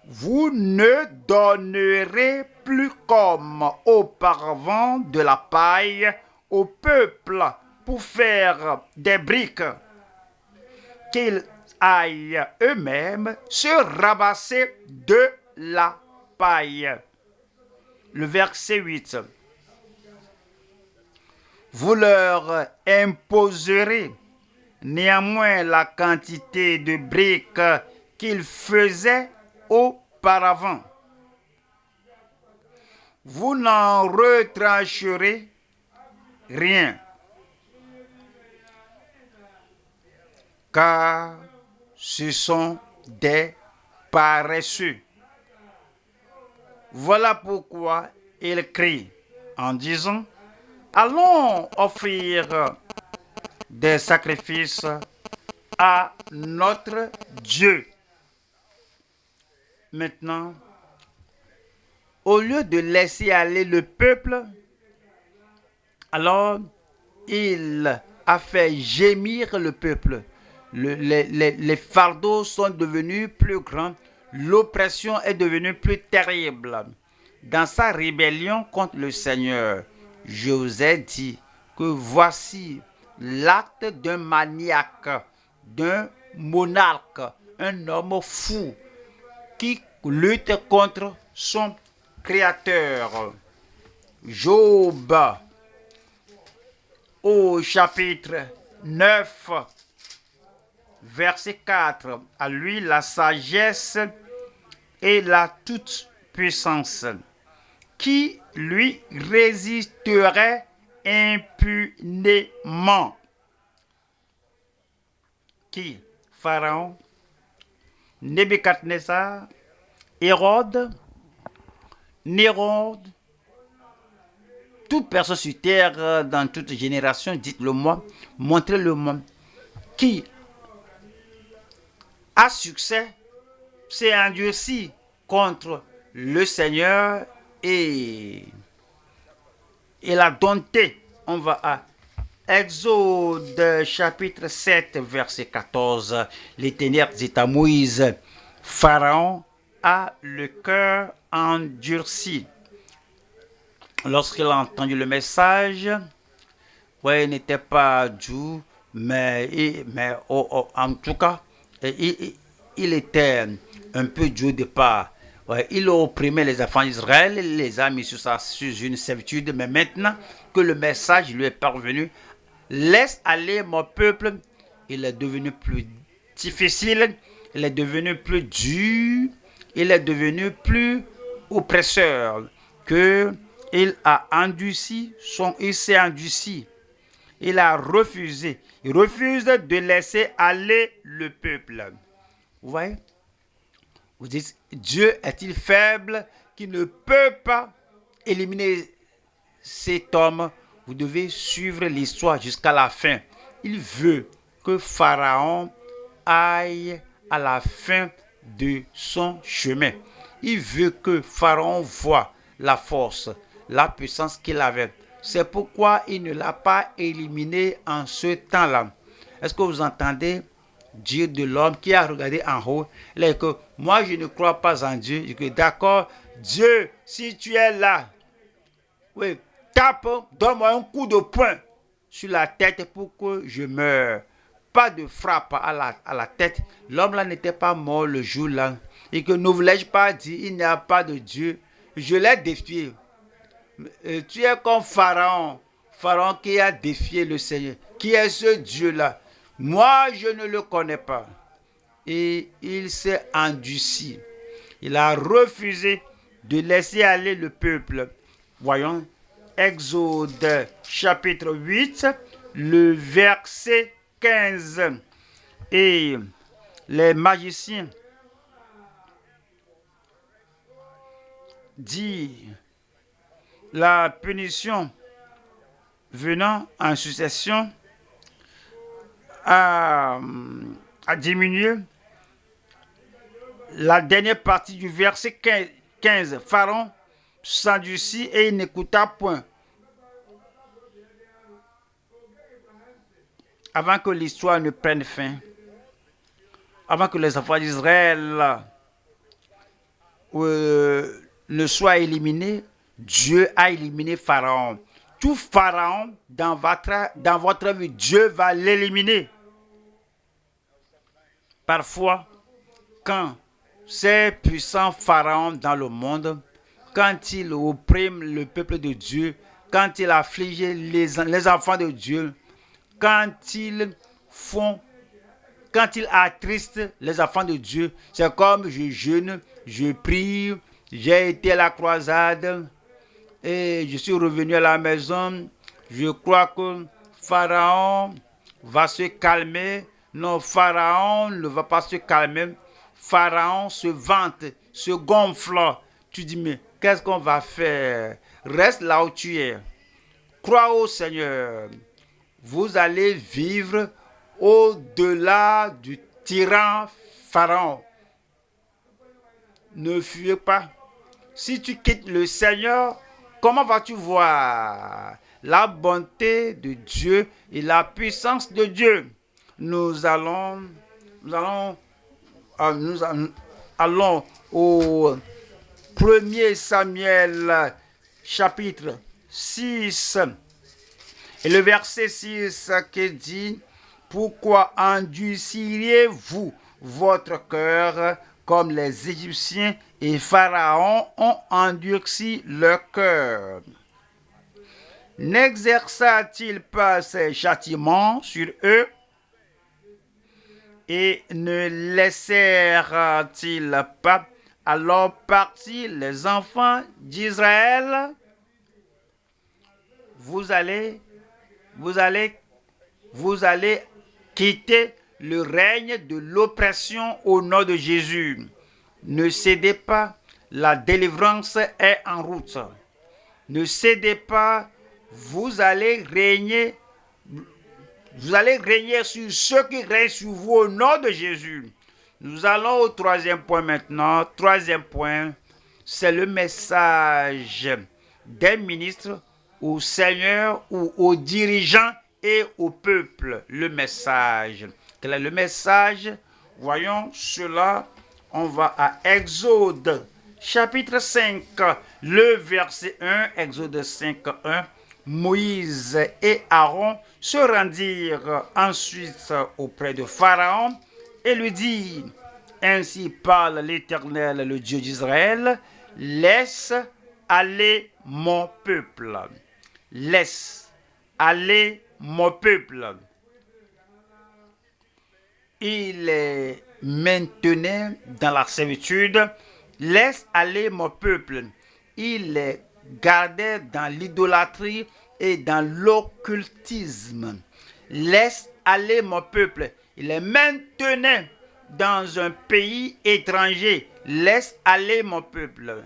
Vous ne donnerez plus comme auparavant de la paille au peuple pour faire des briques, qu'ils aillent eux-mêmes se ramasser de la paille. Le verset 8. Vous leur imposerez néanmoins la quantité de briques qu'ils faisaient auparavant. Vous n'en retrancherez rien, car ce sont des paresseux. Voilà pourquoi il crie en disant, allons offrir des sacrifices à notre Dieu. Maintenant, au lieu de laisser aller le peuple, alors il a fait gémir le peuple. Les fardeaux sont devenus plus grands. L'oppression est devenue plus terrible. Dans sa rébellion contre le Seigneur, je vous ai dit que voici l'acte d'un maniaque, d'un monarque, un homme fou qui lutte contre son Créateur. Job, au chapitre 9, verset 4. À lui la sagesse et la toute-puissance. Qui lui résisterait impunément? Qui? Pharaon, Nebuchadnezzar, Hérode, Néron, toute personne sur terre, dans toute génération, dites-le-moi, montrez-le-moi, qui a succès, s'est endurci contre le Seigneur et l'a dompté. On va à Exode chapitre 7, verset 14. L'Éternel dit à Moïse, Pharaon a le cœur endurci. Lorsqu'il a entendu le message, il n'était pas doux, mais en tout cas, il était un peu doux au départ. Il opprimait les enfants d'Israël, il les a mis sous une servitude, mais maintenant que le message lui est parvenu, laisse aller mon peuple, il est devenu plus difficile, il est devenu plus dur, il est devenu plus oppresseur que il s'est endurci. Il a refusé. Il refuse de laisser aller le peuple. Vous voyez? Vous dites, Dieu est-il faible qui ne peut pas éliminer cet homme? Vous devez suivre l'histoire jusqu'à la fin. Il veut que Pharaon aille à la fin de son chemin. Il veut que Pharaon voie la force, la puissance qu'il avait. C'est pourquoi il ne l'a pas éliminé en ce temps-là. Est-ce que vous entendez dire de l'homme qui a regardé en haut? Il a dit que moi je ne crois pas en Dieu. Je dis d'accord, Dieu, si tu es là, oui, tape, donne-moi un coup de poing sur la tête pour que je meure. Pas de frappe à la tête. L'homme là n'était pas mort le jour-là. Et que ne voulais-je pas dire, il n'y a pas de Dieu. Je l'ai défié. Tu es comme Pharaon. Pharaon qui a défié le Seigneur. Qui est ce Dieu-là? Moi, je ne le connais pas. Et il s'est endurci. Il a refusé de laisser aller le peuple. Voyons, Exode chapitre 8, le verset 15. Et les magiciens disent la punition venant en succession à diminuer. La dernière partie du verset 15. Pharaon s'endurcit et il n'écouta point. Avant que l'histoire ne prenne fin, avant que les enfants d'Israël ne soient éliminés, Dieu a éliminé Pharaon. Tout Pharaon dans votre vie, Dieu va l'éliminer. Parfois, quand ces puissants pharaons dans le monde, quand ils oppriment le peuple de Dieu, quand ils affligent les enfants de Dieu, quand ils attristent les enfants de Dieu, c'est comme je jeûne, je prie, j'ai été à la croisade et je suis revenu à la maison. Je crois que Pharaon va se calmer. Non, Pharaon ne va pas se calmer. Pharaon se vante, se gonfle. Tu dis, mais qu'est-ce qu'on va faire? Reste là où tu es. Crois au Seigneur. Vous allez vivre au-delà du tyran Pharaon. Ne fuyez pas. Si tu quittes le Seigneur, comment vas-tu voir la bonté de Dieu et la puissance de Dieu? Nous allons au 1er Samuel chapitre 6 et le verset 6 qui dit: pourquoi endurciriez-vous votre cœur comme les Égyptiens et Pharaon ont endurci leur cœur? N'exerça-t-il pas ses châtiments sur eux? Et ne laissèrent-ils pas alors partir les enfants d'Israël? Vous allez quitter le règne de l'oppression au nom de Jésus. Ne cédez pas, la délivrance est en route. Ne cédez pas, vous allez régner sur ceux qui règnent sur vous au nom de Jésus. Nous allons au troisième point maintenant. Troisième point, c'est le message des ministres au Seigneur ou aux dirigeants et au peuple. Le message. Quel est le message? Voyons cela. On va à Exode chapitre 5, le verset 1. Exode 5, 1. Moïse et Aaron se rendirent ensuite auprès de Pharaon et lui dit: ainsi parle l'Éternel, le Dieu d'Israël, laisse aller mon peuple. Laisse aller mon peuple. Il les maintenait dans la servitude. Laisse aller mon peuple. Il les gardait dans l'idolâtrie et dans l'occultisme. Laisse aller mon peuple. Il les maintenait dans un pays étranger. Laisse aller mon peuple.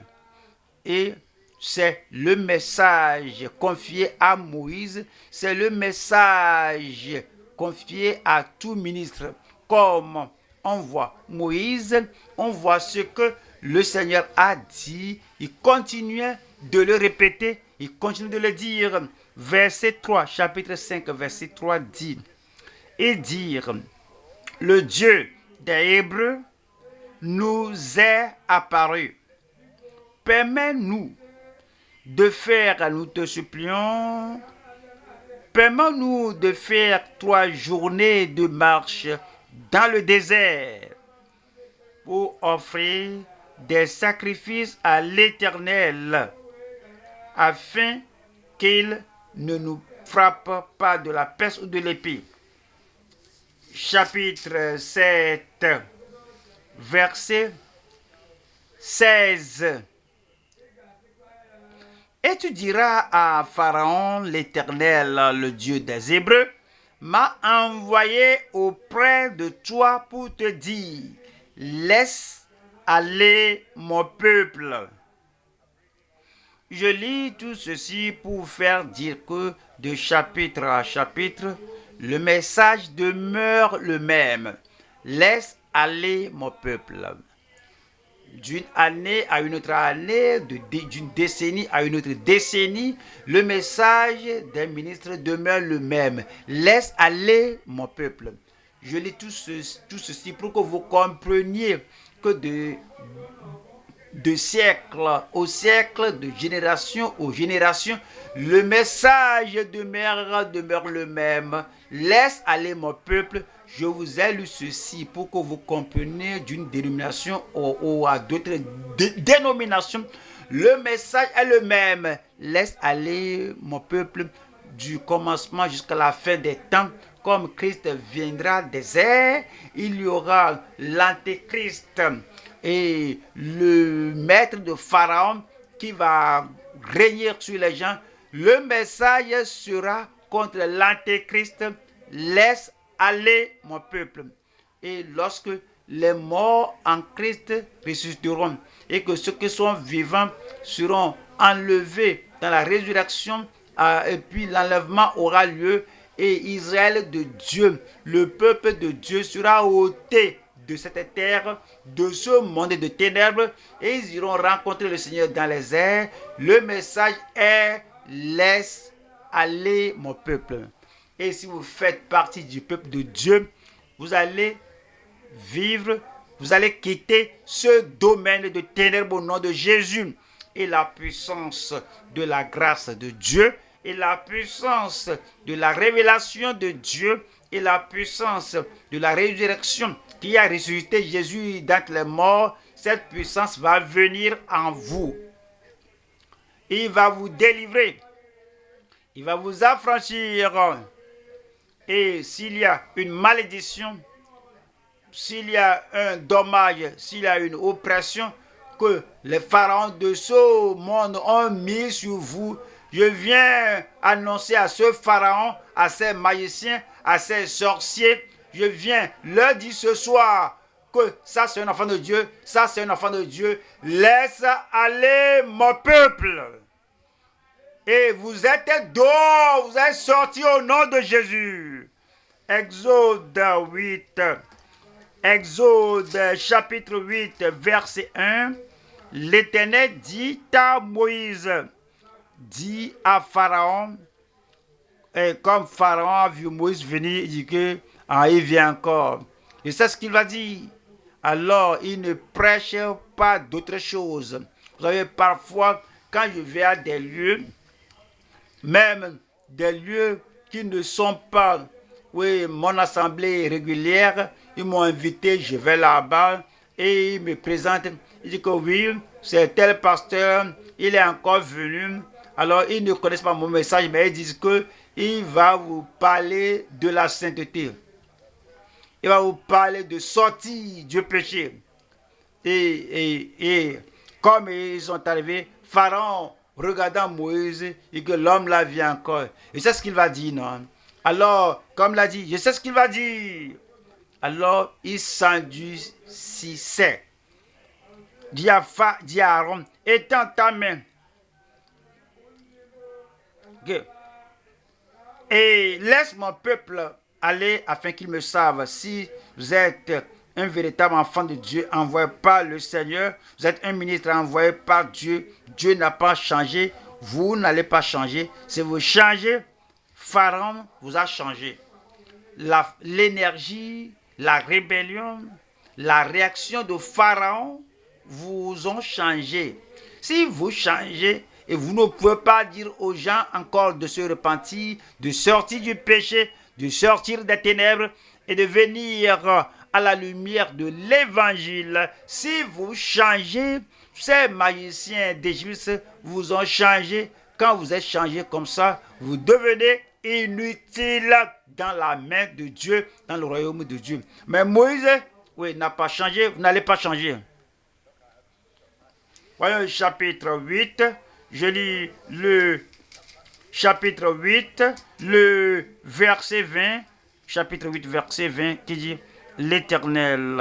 Et c'est le message confié à Moïse, c'est le message confié à tout ministre. Comme on voit Moïse, on voit ce que le Seigneur a dit, il continuait de le répéter, il continue de le dire. Verset 3, chapitre 5, verset 3 dit, et dire, le Dieu des Hébreux nous est apparu. Permets-nous de faire, nous te supplions, permets-nous de faire 3 journées de marche dans le désert pour offrir des sacrifices à l'Éternel, afin qu'il ne nous frappe pas de la peste ou de l'épée. Chapitre 7, verset 16. Et tu diras à Pharaon, l'Éternel, le Dieu des Hébreux, m'a envoyé auprès de toi pour te dire, laisse aller mon peuple. Je lis tout ceci pour faire dire que de chapitre à chapitre, le message demeure le même. Laisse aller mon peuple. D'une année à une autre année, d'une décennie à une autre décennie, le message des ministres demeure le même. Laisse aller mon peuple. Je lis tout ceci pour que vous compreniez que de siècle au siècle, de génération aux générations, le message demeure le même. Laisse aller mon peuple. Je vous ai lu ceci pour que vous compreniez d'une dénomination ou à d'autres dénominations. Le message est le même. Laisse aller mon peuple du commencement jusqu'à la fin des temps. Comme Christ viendra des airs, il y aura l'antéchrist et le maître de Pharaon qui va régner sur les gens. Le message sera contre l'antéchrist. Laisse aller mon peuple. Et lorsque les morts en Christ ressusciteront et que ceux qui sont vivants seront enlevés dans la résurrection, et puis l'enlèvement aura lieu et Israël de Dieu, le peuple de Dieu sera ôté de cette terre, de ce monde de ténèbres, et ils iront rencontrer le Seigneur dans les airs. Le message est laisse aller mon peuple. Et si vous faites partie du peuple de Dieu, vous allez vivre, vous allez quitter ce domaine de ténèbres au nom de Jésus. Et la puissance de la grâce de Dieu, et la puissance de la révélation de Dieu, et la puissance de la résurrection qui a ressuscité Jésus d'entre les morts, cette puissance va venir en vous. Il va vous délivrer. Il va vous affranchir. Et s'il y a une malédiction, s'il y a un dommage, s'il y a une oppression que les pharaons de ce monde ont mis sur vous, je viens annoncer à ce pharaon, à ces magiciens, à ces sorciers, je viens leur dire ce soir que ça c'est un enfant de Dieu, ça c'est un enfant de Dieu. Laisse aller mon peuple. Et vous êtes dehors, vous êtes sortis au nom de Jésus. Exode 8, Exode chapitre 8, verset 1. L'Éternel dit à Moïse, dit à Pharaon, et comme Pharaon a vu Moïse venir, il dit que il vient encore. Et c'est ce qu'il va dire. Alors, il ne prêche pas d'autre chose. Vous savez, parfois, quand je vais à des lieux, même des lieux qui ne sont pas, oui, mon assemblée régulière, ils m'ont invité, je vais là-bas et ils me présentent. Ils disent que oui, c'est tel pasteur, il est encore venu. Alors, ils ne connaissent pas mon message, mais ils disent qu'il va vous parler de la sainteté. Il va vous parler de sortir du péché. Et comme ils sont arrivés, Pharaon regardant Moïse et que l'homme là vient encore. Et c'est ce qu'il va dire, non? Alors, comme l'a dit, je sais ce qu'il va dire. Alors, il s'endurcissait. Dit à Aaron, étends ta main. Okay. Et laisse mon peuple aller afin qu'il me serve. Si vous êtes un véritable enfant de Dieu envoyé par le Seigneur, vous êtes un ministre envoyé par Dieu, Dieu n'a pas changé, vous n'allez pas changer. Si vous changez, Pharaon vous a changé. L'énergie, la rébellion, la réaction de Pharaon vous ont changé. Si vous changez, et vous ne pouvez pas dire aux gens encore de se repentir, de sortir du péché, de sortir des ténèbres et de venir à la lumière de l'évangile. Si vous changez, ces magiciens d'Égypte vous ont changé. Quand vous êtes changé comme ça, vous devenez inutile dans la main de Dieu, dans le royaume de Dieu. Mais Moïse, oui, n'a pas changé, vous n'allez pas changer. Voyons le chapitre 8. Je lis le chapitre 8, le verset 20, chapitre 8, verset 20, qui dit l'Éternel.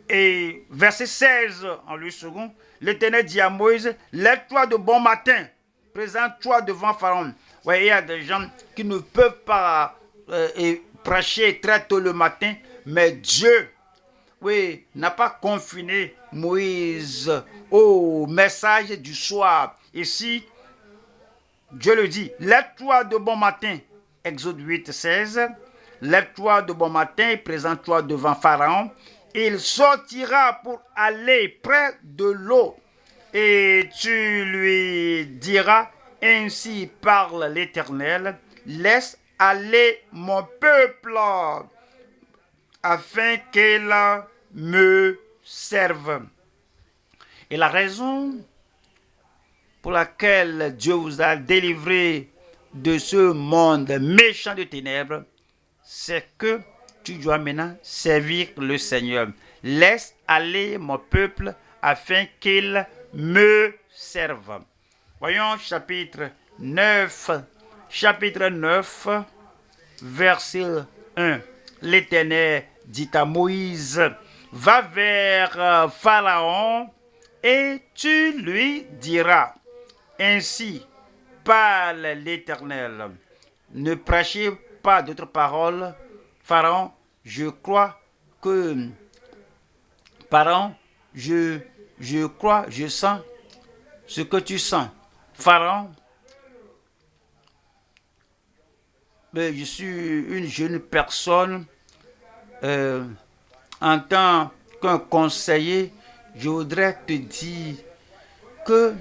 Et verset 16, en lui second, l'Éternel dit à Moïse, lève-toi de bon matin, présente-toi devant Pharaon. Ouais, il y a des gens qui ne peuvent pas prêcher très tôt le matin, mais Dieu, oui, n'a pas confiné Moïse au message du soir. Ici, Dieu le dit, lève-toi de bon matin. Exode 8, 16. Lève-toi de bon matin et présente-toi devant Pharaon. Il sortira pour aller près de l'eau. Et tu lui diras, ainsi parle l'Éternel, laisse aller mon peuple, afin qu'il me serve. Et la raison pour laquelle Dieu vous a délivré de ce monde méchant de ténèbres, c'est que tu dois maintenant servir le Seigneur. Laisse aller mon peuple afin qu'il me serve. Voyons chapitre 9, verset 1. L'Éternel dit à Moïse, va vers Pharaon et tu lui diras, ainsi parle l'Éternel. Ne prêchez pas d'autres paroles. Pharaon, je crois que... Pharaon, je crois, je sens ce que tu sens. Pharaon, je suis une jeune personne. En tant qu'un conseiller, je voudrais te dire que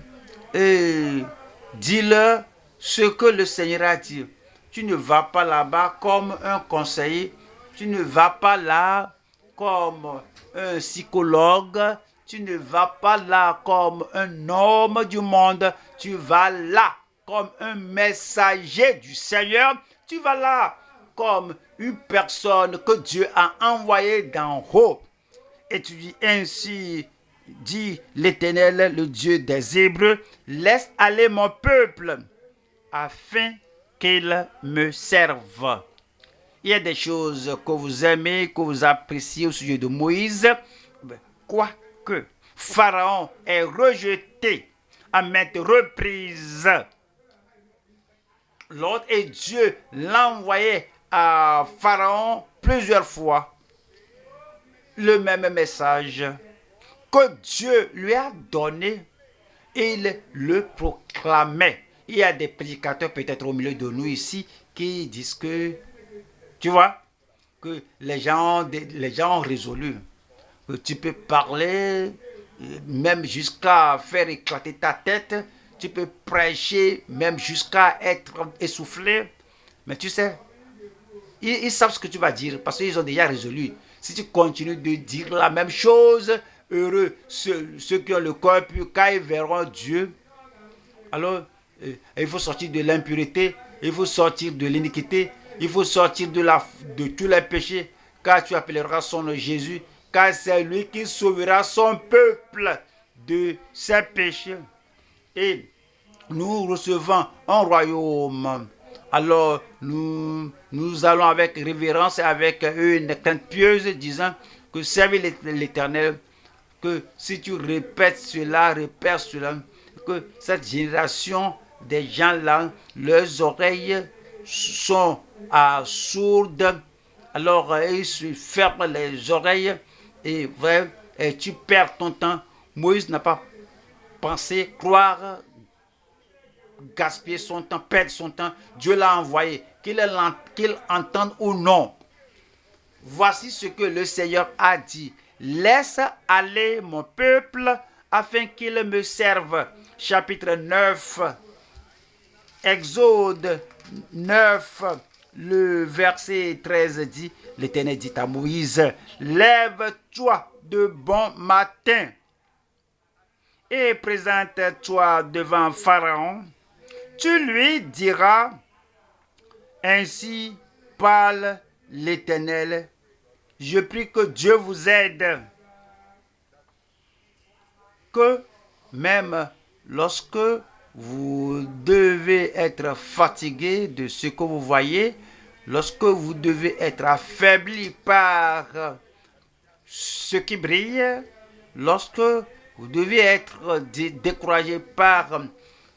dis-leur ce que le Seigneur a dit. Tu ne vas pas là-bas comme un conseiller, tu ne vas pas là comme un psychologue, tu ne vas pas là comme un homme du monde, tu vas là comme un messager du Seigneur, tu vas là comme une personne que Dieu a envoyée d'en haut. Et tu dis ainsi, dit l'Éternel, le Dieu des Hébreux, laisse aller mon peuple afin qu'il me serve. Il y a des choses que vous aimez, que vous appréciez au sujet de Moïse, quoique Pharaon ait rejeté à maintes reprises l'autre et Dieu l'a envoyé à Pharaon plusieurs fois le même message que Dieu lui a donné, il le proclamait. Il y a des prédicateurs peut-être au milieu de nous ici qui disent que, tu vois, que les gens ont résolu. Que tu peux parler, même jusqu'à faire éclater ta tête, tu peux prêcher, même jusqu'à être essoufflé. Mais tu sais, ils savent ce que tu vas dire parce qu'ils ont déjà résolu. Si tu continues de dire la même chose, heureux ceux qui ont le cœur pur, quand ils verront Dieu. Alors, il faut sortir de l'impureté, il faut sortir de l'iniquité, il faut sortir de tous les péchés. car tu appelleras son nom Jésus, car c'est lui qui sauvera son peuple de ses péchés. Et nous recevons un royaume. Alors nous allons avec révérence et avec une crainte pieuse, disant que servir l'Éternel, que si tu répètes cela, que cette génération des gens-là, leurs oreilles sont sourdes, alors ils se ferment les oreilles et tu perds ton temps. Moïse n'a pas pensé, croire, gaspiller son temps, perdre son temps. Dieu l'a envoyé, qu'il entende ou non. Voici ce que le Seigneur a dit. Laisse aller mon peuple afin qu'il me serve. Chapitre 9, Exode 9, le verset 13 dit, l'Éternel dit à Moïse, lève-toi de bon matin et présente-toi devant Pharaon. Tu lui diras, ainsi parle l'Éternel. Je prie que Dieu vous aide. Que même lorsque vous devez être fatigué de ce que vous voyez, lorsque vous devez être affaibli par ce qui brille, lorsque vous devez être découragé par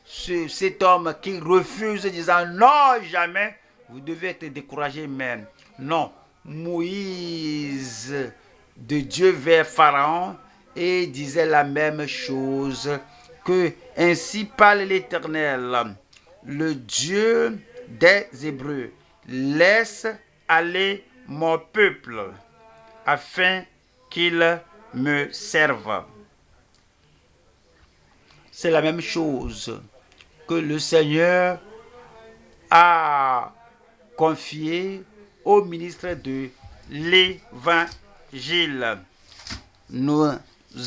cet homme qui refuse, disant non, jamais, vous devez être découragé même. Non, Moïse de Dieu vers Pharaon et disait la même chose, que ainsi parle l'Éternel, le Dieu des Hébreux, laisse aller mon peuple afin qu'il me serve. C'est la même chose que le Seigneur a confié au ministre de l'Évangile. Nous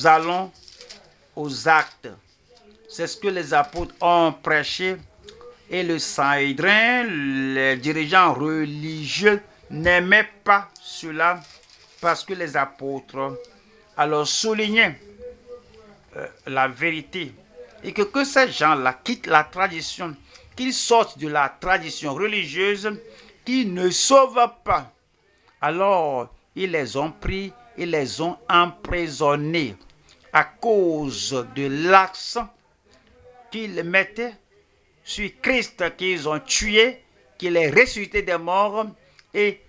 allons aux actes. C'est ce que les apôtres ont prêché et le Sanhédrin, les dirigeants religieux, n'aimaient pas cela parce que les apôtres alors soulignaient la vérité et que ces gens-là quittent la tradition, qu'ils sortent de la tradition religieuse, qu'ils ne sauvent pas. Alors, ils les ont pris, ils les ont emprisonnés à cause de l'accent qu'ils mettaient sur Christ qu'ils ont tué, qu'il est ressuscité des morts, et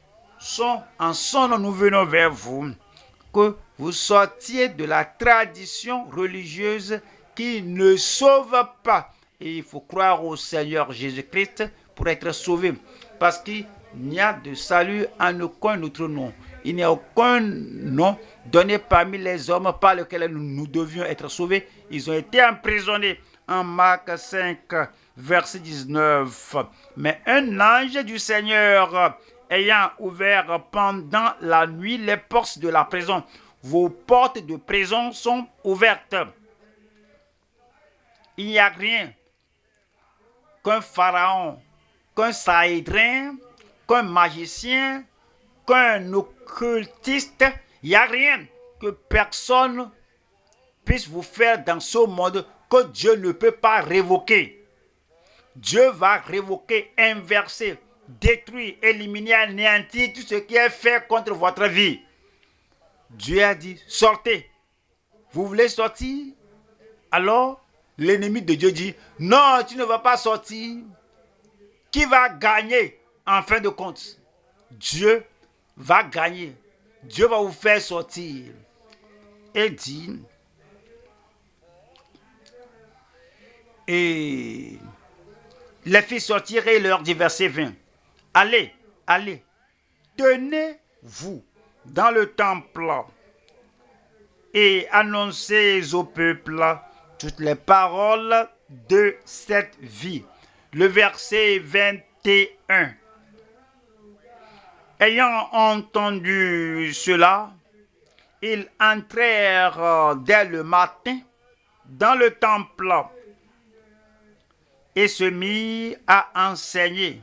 en son nom nous venons vers vous, que vous sortiez de la tradition religieuse qui ne sauve pas. Et il faut croire au Seigneur Jésus-Christ pour être sauvé, parce qu'il n'y a de salut en aucun autre nom. Il n'y a aucun nom donné parmi les hommes par lequel nous devions être sauvés. Ils ont été emprisonnés. En Marc 5, verset 19. Mais un ange du Seigneur, ayant ouvert pendant la nuit les portes de la prison, vos portes de prison sont ouvertes. Il n'y a rien qu'un pharaon, qu'un Sanhédrin, qu'un magicien, qu'un occultiste, il n'y a rien que personne puisse vous faire dans ce monde que Dieu ne peut pas révoquer. Dieu va révoquer, inverser, détruire, éliminer, anéantir tout ce qui est fait contre votre vie. Dieu a dit, sortez. Vous voulez sortir? Alors, l'ennemi de Dieu dit, non, tu ne vas pas sortir. Qui va gagner en fin de compte? Dieu va gagner. Dieu va vous faire sortir. Et dit, et les filles sortirent et leur dit, verset 20, allez, allez, tenez-vous dans le temple et annoncez au peuple toutes les paroles de cette vie. Le verset 21. Ayant entendu cela, ils entrèrent dès le matin dans le temple et se mit à enseigner.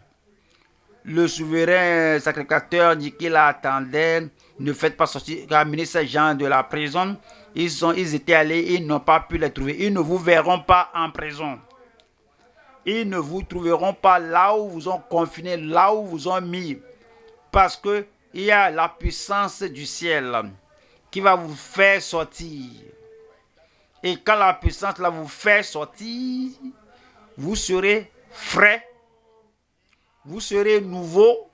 le souverain sacrificateur dit qu'il attendait, ne faites pas sortir, amener ces gens de la prison. Ils étaient allés, ils n'ont pas pu les trouver. Ils ne vous verront pas en prison. Ils ne vous trouveront pas là où vous ont confiné, là où vous ont mis. Parce que il y a la puissance du ciel qui va vous faire sortir. Et quand la puissance là vous fait sortir, vous serez frais, vous serez nouveau,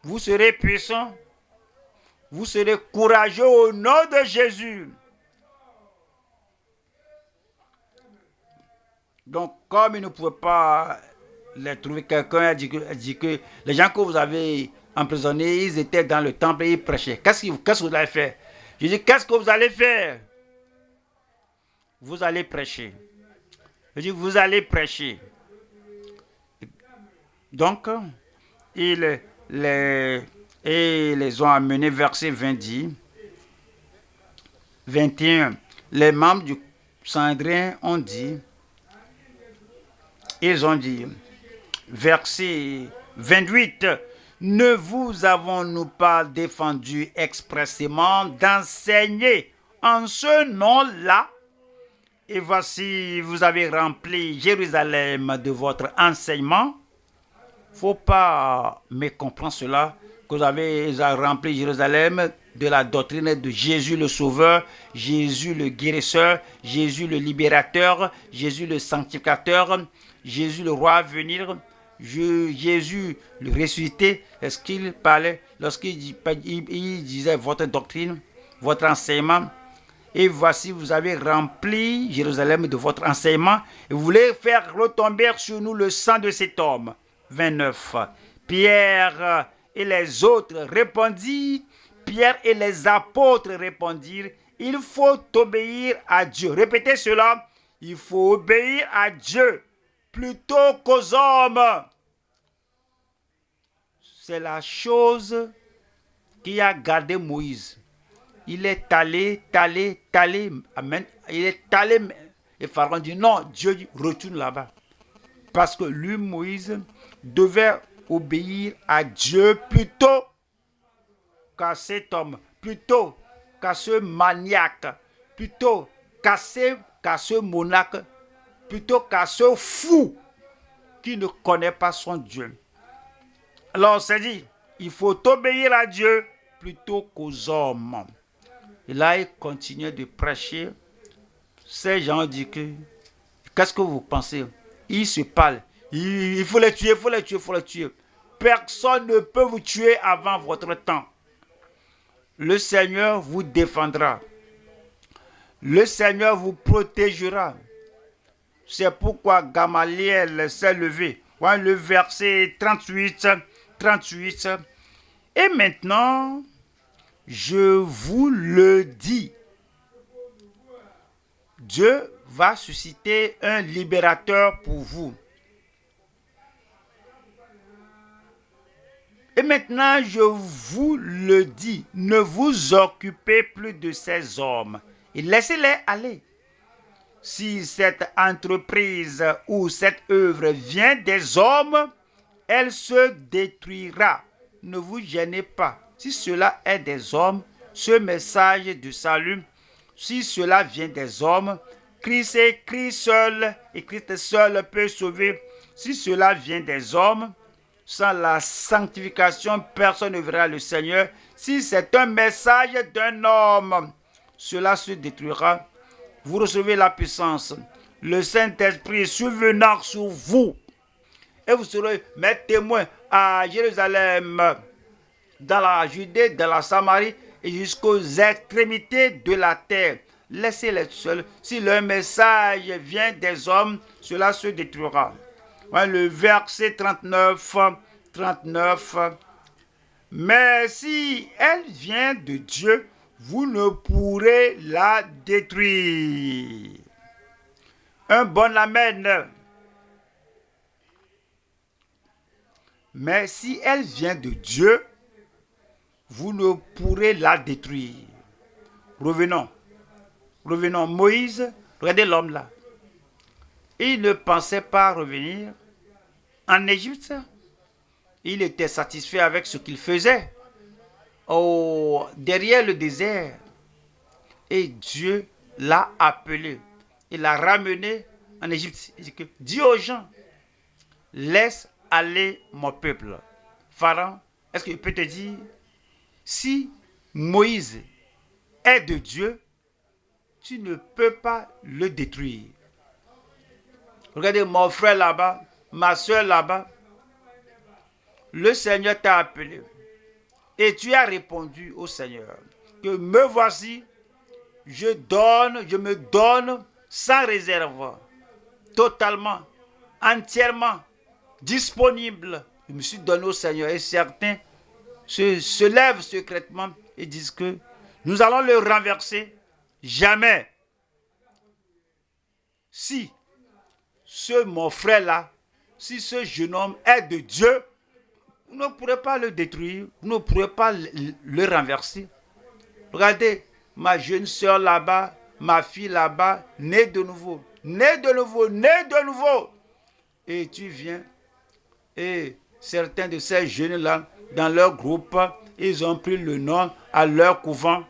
vous serez puissant, vous serez courageux au nom de Jésus. Donc, comme il ne pouvait pas les trouver, quelqu'un a dit que les gens que vous avez emprisonnés, ils étaient dans le temple et ils prêchaient. Qu'est-ce que vous allez faire? Je dis, qu'est-ce que vous allez faire? Vous allez prêcher. Je dis, vous allez prêcher. Donc, ils les ont amenés, verset 20, 21. Les membres du Sanhédrin ont dit, ils ont dit, verset 28, ne vous avons-nous pas défendu expressément d'enseigner en ce nom-là? Et voici, vous avez rempli Jérusalem de votre enseignement. Il ne faut pas mécomprendre cela, que vous avez rempli Jérusalem de la doctrine de Jésus le Sauveur, Jésus le guérisseur, Jésus le libérateur, Jésus le sanctificateur, Jésus le roi à venir, Jésus le ressuscité. Est-ce qu'il parlait, lorsqu'il disait votre doctrine, votre enseignement? Et voici, vous avez rempli Jérusalem de votre enseignement et vous voulez faire retomber sur nous le sang de cet homme. 29. Pierre et les autres répondirent, Pierre et les apôtres répondirent, il faut obéir à Dieu. Répétez cela, il faut obéir à Dieu plutôt qu'aux hommes. C'est la chose qui a gardé Moïse. Il est allé, amen. Il est allé, et Pharaon dit non, Dieu dit retourne là-bas. Parce que lui, Moïse, devait obéir à Dieu plutôt qu'à cet homme, plutôt qu'à ce maniaque, plutôt qu'à ce monarque, plutôt qu'à ce fou qui ne connaît pas son Dieu. Alors, c'est dit, il faut obéir à Dieu plutôt qu'aux hommes. Et là, il continue de prêcher. Ces gens disent que, qu'est-ce que vous pensez? Ils se parlent. Il faut les tuer, il faut les tuer, il faut les tuer. Personne ne peut vous tuer avant votre temps. Le Seigneur vous défendra. Le Seigneur vous protégera. C'est pourquoi Gamaliel s'est levé. Ouais, le verset 38. Et maintenant, je vous le dis, Dieu va susciter un libérateur pour vous. Et maintenant, je vous le dis, ne vous occupez plus de ces hommes et laissez-les aller. Si cette entreprise ou cette œuvre vient des hommes, elle se détruira. Ne vous gênez pas. Si cela est des hommes, ce message de salut, si cela vient des hommes, Christ seul et Christ seul peut sauver. Si cela vient des hommes, sans la sanctification, personne ne verra le Seigneur. Si c'est un message d'un homme, cela se détruira. Vous recevez la puissance. Le Saint-Esprit survenant sur vous. Et vous serez mes témoins à Jérusalem, dans la Judée, dans la Samarie et jusqu'aux extrémités de la terre. Laissez-les seuls. Si leur message vient des hommes, cela se détruira. Le verset 39. Mais si elle vient de Dieu, vous ne pourrez la détruire. Un bon amen. Mais si elle vient de Dieu, vous ne pourrez la détruire. Revenons. Moïse, regardez l'homme là. Il ne pensait pas revenir en Égypte. Il était satisfait avec ce qu'il faisait derrière le désert. Et Dieu l'a appelé. Il l'a ramené en Égypte. Il dit que dis aux gens, laisse aller mon peuple. Pharaon, est-ce que je peux te dire, si Moïse est de Dieu, tu ne peux pas le détruire. Regardez mon frère là-bas, ma soeur là-bas. Le Seigneur t'a appelé. Et tu as répondu au Seigneur que me voici, je me donne sans réserve, totalement, entièrement disponible. Je me suis donné au Seigneur et certains se lèvent secrètement et disent que nous allons le renverser. Jamais. Si mon frère-là, si ce jeune homme est de Dieu, vous ne pourrez pas le détruire, vous ne pourrez pas le renverser. Regardez, ma jeune soeur là-bas, ma fille là-bas, née de nouveau, née de nouveau, née de nouveau. Et tu viens, et certains de ces jeunes-là, dans leur groupe, ils ont pris le nom à leur couvent.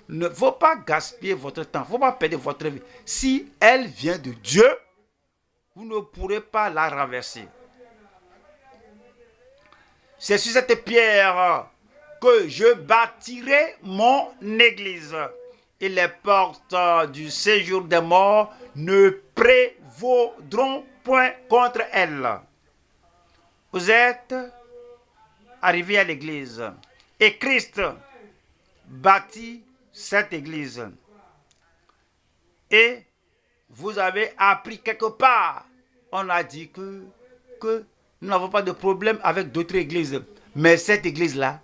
Il ne faut pas gaspiller votre temps, il ne faut pas perdre votre vie. Si elle vient de Dieu, vous ne pourrez pas la renverser. C'est sur cette pierre que je bâtirai mon église. Et les portes du séjour des morts ne prévaudront point contre elle. Vous êtes arrivés à l'église. Et Christ bâtit cette église. Et vous avez appris quelque part. On a dit que nous n'avons pas de problème avec d'autres églises. Mais cette église-là,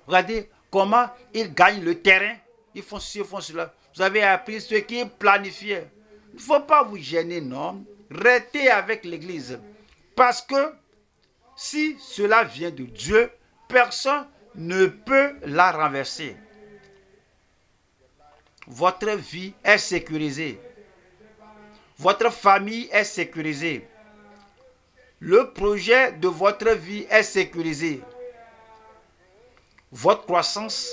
regardez comment ils gagnent le terrain. Ils font ceci, ils font cela. Vous avez appris ce qui est planifié. Il ne faut pas vous gêner, non. Restez avec l'église. Parce que si cela vient de Dieu, personne ne peut la renverser. Votre vie est sécurisée. Votre famille est sécurisée. Le projet de votre vie est sécurisé. Votre croissance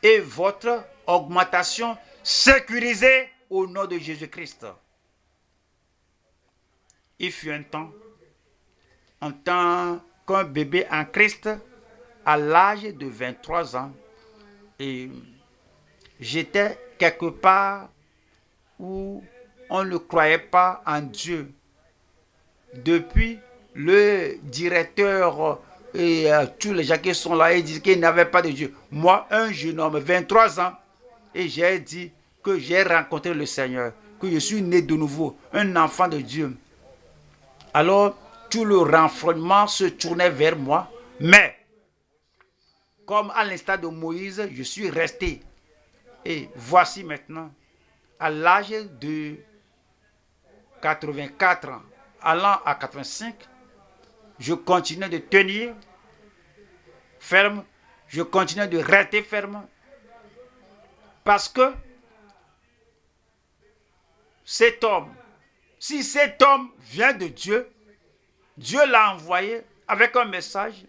et votre augmentation sécurisée au nom de Jésus-Christ. Il fut un temps, en tant qu'un bébé en Christ, à l'âge de 23 ans, et j'étais quelque part où on ne croyait pas en Dieu. Depuis, le directeur et tous les gens qui sont là, ils disent qu'il n'avait pas de Dieu. Moi, un jeune homme, 23 ans, et j'ai dit que j'ai rencontré le Seigneur, que je suis né de nouveau, un enfant de Dieu. Alors, tout le renfrognement se tournait vers moi, mais comme à l'instar de Moïse, je suis resté. Et voici maintenant, à l'âge de 84 ans, allant à 85, je continuais de tenir ferme, je continuais de rester ferme, parce que cet homme, si cet homme vient de Dieu, Dieu l'a envoyé avec un message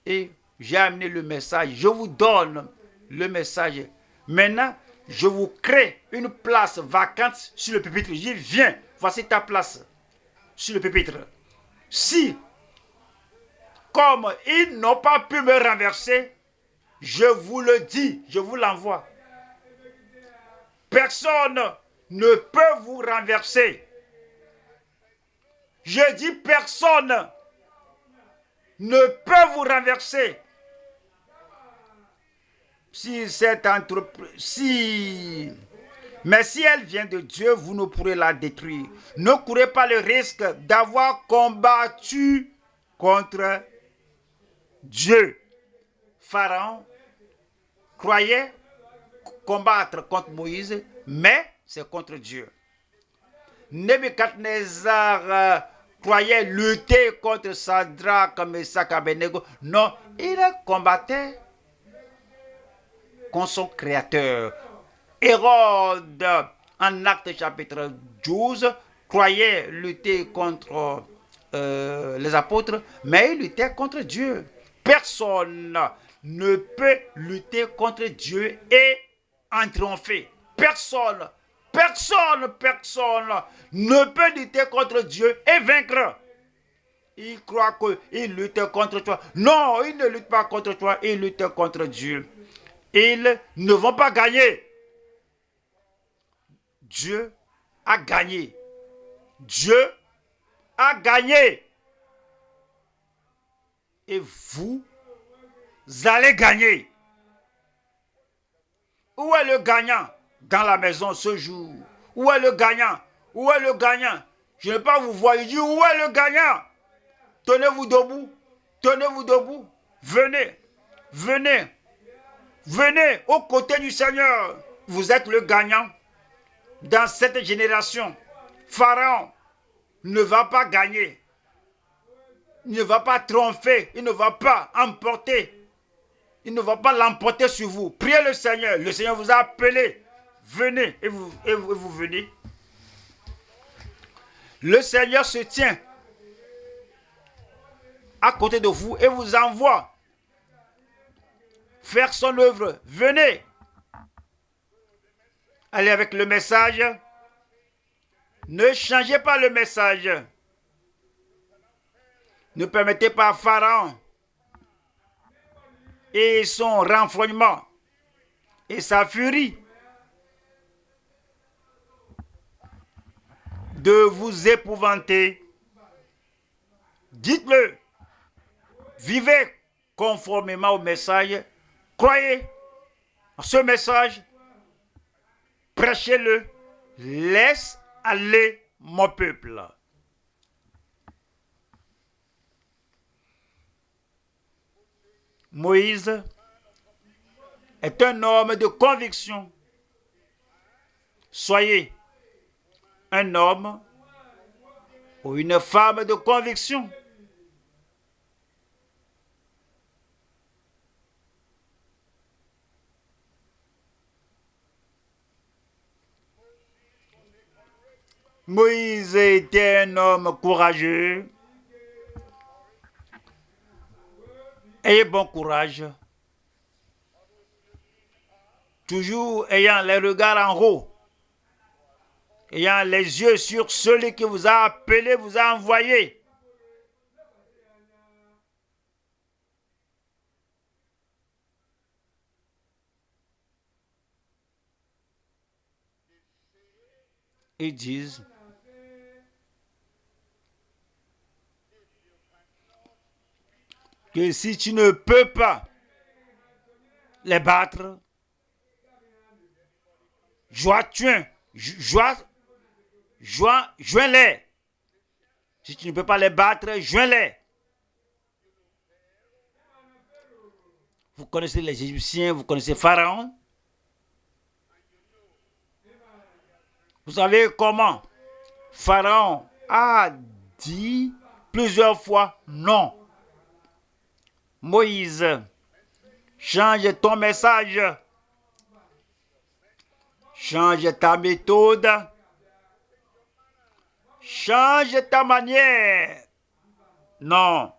et j'ai amené le message. Je vous donne le message. Maintenant, je vous crée une place vacante sur le pupitre. Je dis, viens, voici ta place sur le pupitre. Si, comme ils n'ont pas pu me renverser, je vous le dis, je vous l'envoie. Personne ne peut vous renverser. Je dis personne ne peut vous renverser. Mais si elle vient de Dieu, vous ne pourrez la détruire. Ne courez pas le risque d'avoir combattu contre Dieu. Pharaon croyait combattre contre Moïse, mais c'est contre Dieu. Nebuchadnezzar croyait lutter contre Shadrach, Meshach, Abednego. Non, il combattait contre son créateur. Hérode, en Actes chapitre 12, croyait lutter contre les apôtres, mais ils luttaient contre Dieu. Personne ne peut lutter contre Dieu et en triompher. Personne ne peut lutter contre Dieu et vaincre. Il croit qu'il lutte contre toi. Non, il ne lutte pas contre toi, il lutte contre Dieu. Ils ne vont pas gagner. Dieu a gagné. Dieu a gagné. Et vous allez gagner. Où est le gagnant dans la maison ce jour? Où est le gagnant? Où est le gagnant? Je ne vais pas vous voir. Il dit, où est le gagnant? Tenez-vous debout. Tenez-vous debout. Venez. Venez. Venez aux côtés du Seigneur. Vous êtes le gagnant. Dans cette génération, Pharaon ne va pas gagner. Il ne va pas triompher. Il ne va pas emporter. Il ne va pas l'emporter sur vous. Priez le Seigneur. Le Seigneur vous a appelé. Venez et vous venez. Le Seigneur se tient à côté de vous et vous envoie faire son œuvre. Venez. Allez avec le message. Ne changez pas le message. Ne permettez pas à Pharaon et son renfrognement et sa furie de vous épouvanter. Dites-le. Vivez conformément au message. Croyez en ce message. Prêchez-le. Laisse aller mon peuple. Moïse est un homme de conviction. Soyez un homme ou une femme de conviction. Moïse était un homme courageux. Ayez bon courage. Toujours ayant les regards en haut. Ayant les yeux sur celui qui vous a appelé, vous a envoyé. Ils disent que si tu ne peux pas les battre, joins-les. Si tu ne peux pas les battre, joins-les. Vous connaissez les Égyptiens, vous connaissez Pharaon. Vous savez comment Pharaon a dit plusieurs fois non. Moïse, change ton message. Change ta méthode. Change ta manière. Non.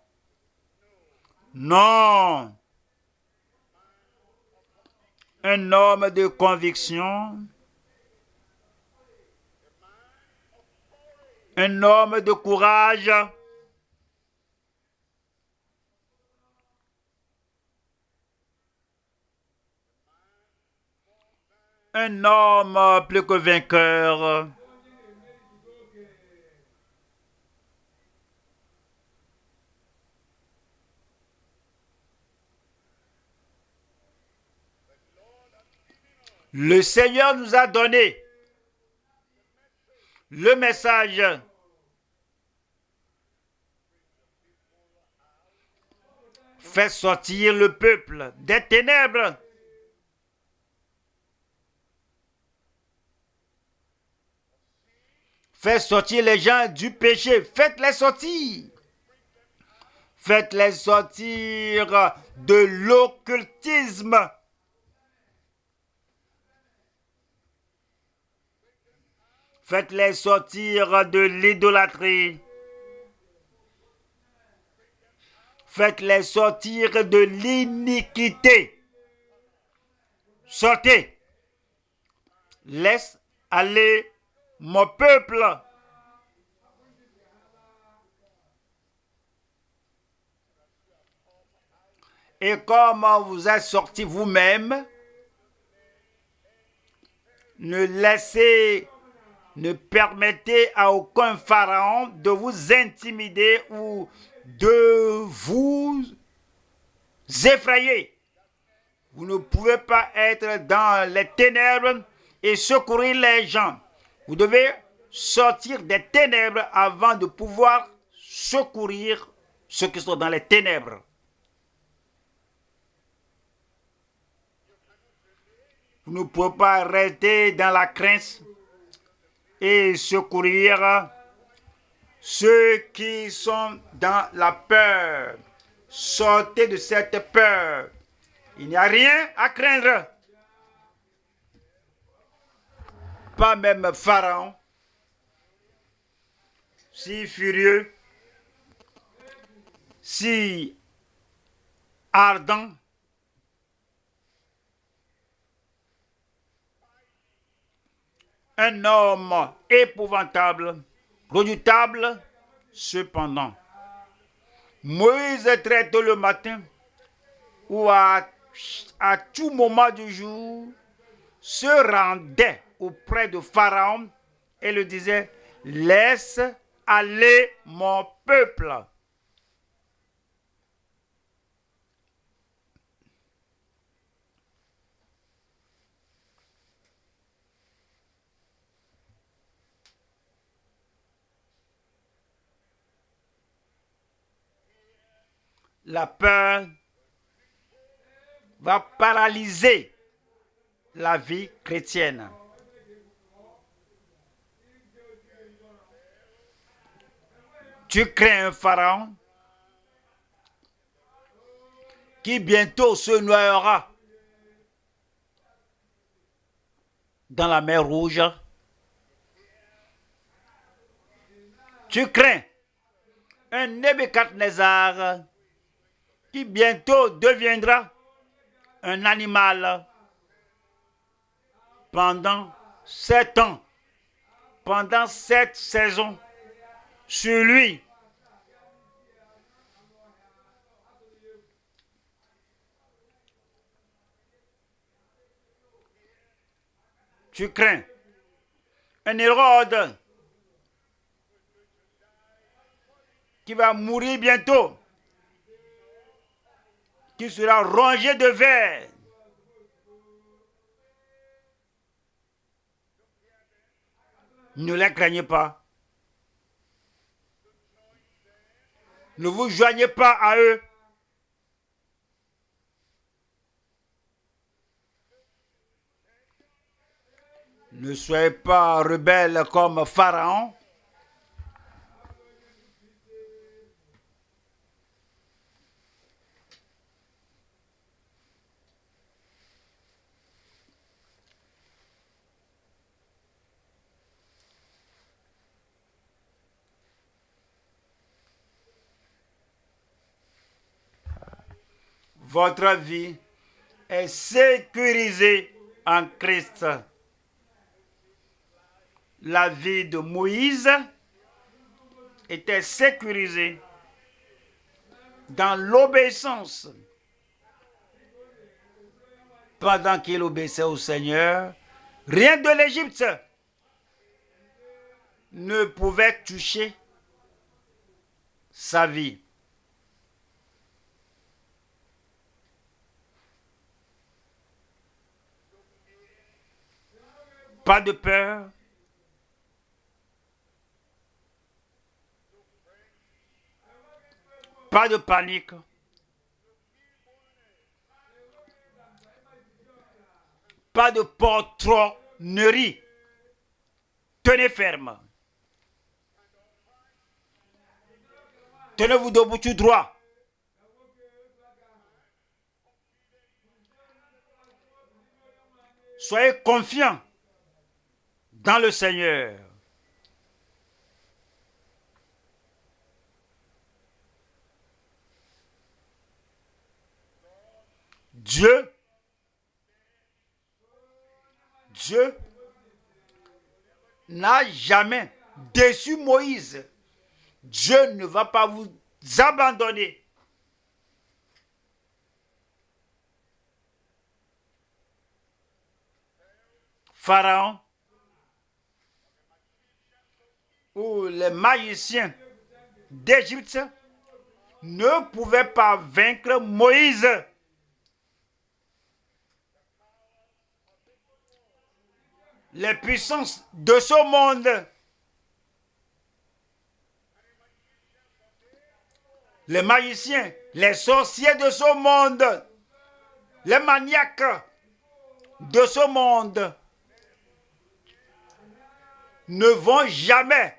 Non. Un homme de conviction. Un homme de courage. Un homme plus que vainqueur. Le Seigneur nous a donné le message. Fais sortir le peuple des ténèbres. Faites sortir les gens du péché. Faites-les sortir. Faites-les sortir de l'occultisme. Faites-les sortir de l'idolâtrie. Faites-les sortir de l'iniquité. Sortez. Laisse aller mon peuple. Et comme vous êtes sortis vous-même, ne permettez à aucun pharaon de vous intimider ou de vous effrayer. Vous ne pouvez pas être dans les ténèbres et secourir les gens. Vous devez sortir des ténèbres avant de pouvoir secourir ceux qui sont dans les ténèbres. Vous ne pouvez pas rester dans la crainte et secourir ceux qui sont dans la peur. Sortez de cette peur. Il n'y a rien à craindre. Pas même Pharaon, si furieux, si ardent, un homme épouvantable, redoutable, cependant. Moïse très tôt le matin ou à tout moment du jour se rendait auprès de Pharaon et le disait, laisse aller mon peuple. La peur va paralyser la vie chrétienne. Tu crains un pharaon qui bientôt se noyera dans la mer Rouge. Tu crains un Nebuchadnezzar qui bientôt deviendra un animal pendant 7 ans, pendant 7 saisons, sur lui. Tu crains un Hérode qui va mourir bientôt, qui sera rongé de vers. Ne les craignez pas. Ne vous joignez pas à eux. Ne soyez pas rebelles comme Pharaon. Votre vie est sécurisée en Christ. La vie de Moïse était sécurisée dans l'obéissance. Pendant qu'il obéissait au Seigneur, rien de l'Égypte ne pouvait toucher sa vie. Pas de peur. Pas de panique. Pas de poltronnerie. Tenez ferme. Tenez-vous debout tout droit. Soyez confiants dans le Seigneur. Dieu n'a jamais déçu Moïse. Dieu ne va pas vous abandonner. Pharaon ou les magiciens d'Égypte ne pouvaient pas vaincre Moïse. Les puissances de ce monde, les magiciens, les sorciers de ce monde, les maniaques de ce monde ne vont jamais,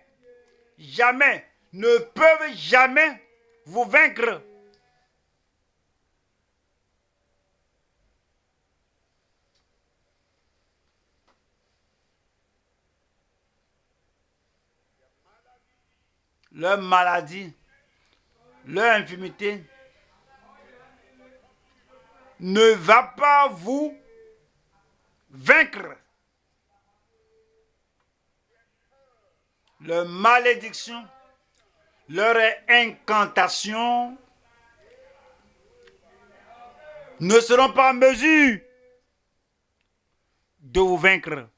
ne peuvent jamais vous vaincre. Leur maladie, leur infirmité ne va pas vous vaincre. Leur malédiction, leur incantation ne seront pas en mesure de vous vaincre.